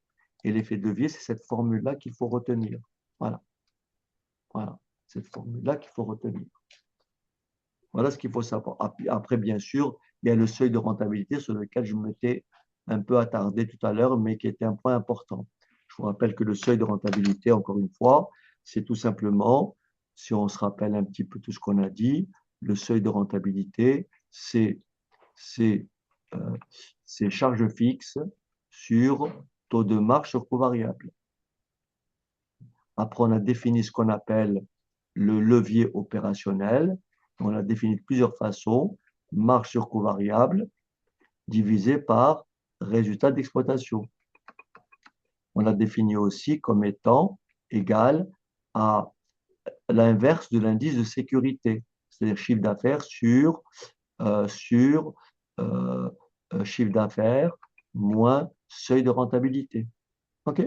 Et l'effet de levier, c'est cette formule-là qu'il faut retenir. Voilà. Voilà. Cette formule-là qu'il faut retenir. Voilà ce qu'il faut savoir. Après, bien sûr, il y a le seuil de rentabilité sur lequel je m'étais un peu attardé tout à l'heure, mais qui était un point important. Je vous rappelle que le seuil de rentabilité, encore une fois, c'est tout simplement, si on se rappelle un petit peu tout ce qu'on a dit, le seuil de rentabilité, c'est charges fixes sur taux de marge sur coût variable. Après, on a défini ce qu'on appelle le levier opérationnel. On l'a défini de plusieurs façons. Marge sur coût variable divisé par résultat d'exploitation. On l'a défini aussi comme étant égal à l'inverse de l'indice de sécurité, c'est-à-dire chiffre d'affaires sur chiffre d'affaires moins seuil de rentabilité. OK?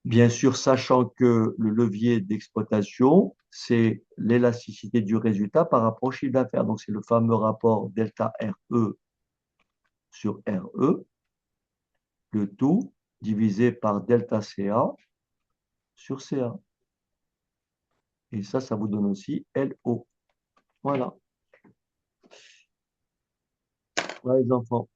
Bien sûr, sachant que le levier d'exploitation, c'est l'élasticité du résultat par rapport au chiffre d'affaires. Donc, c'est le fameux rapport delta RE sur RE, le tout divisé par delta CA sur CA. Et ça vous donne aussi LO. Voilà. Voilà les enfants.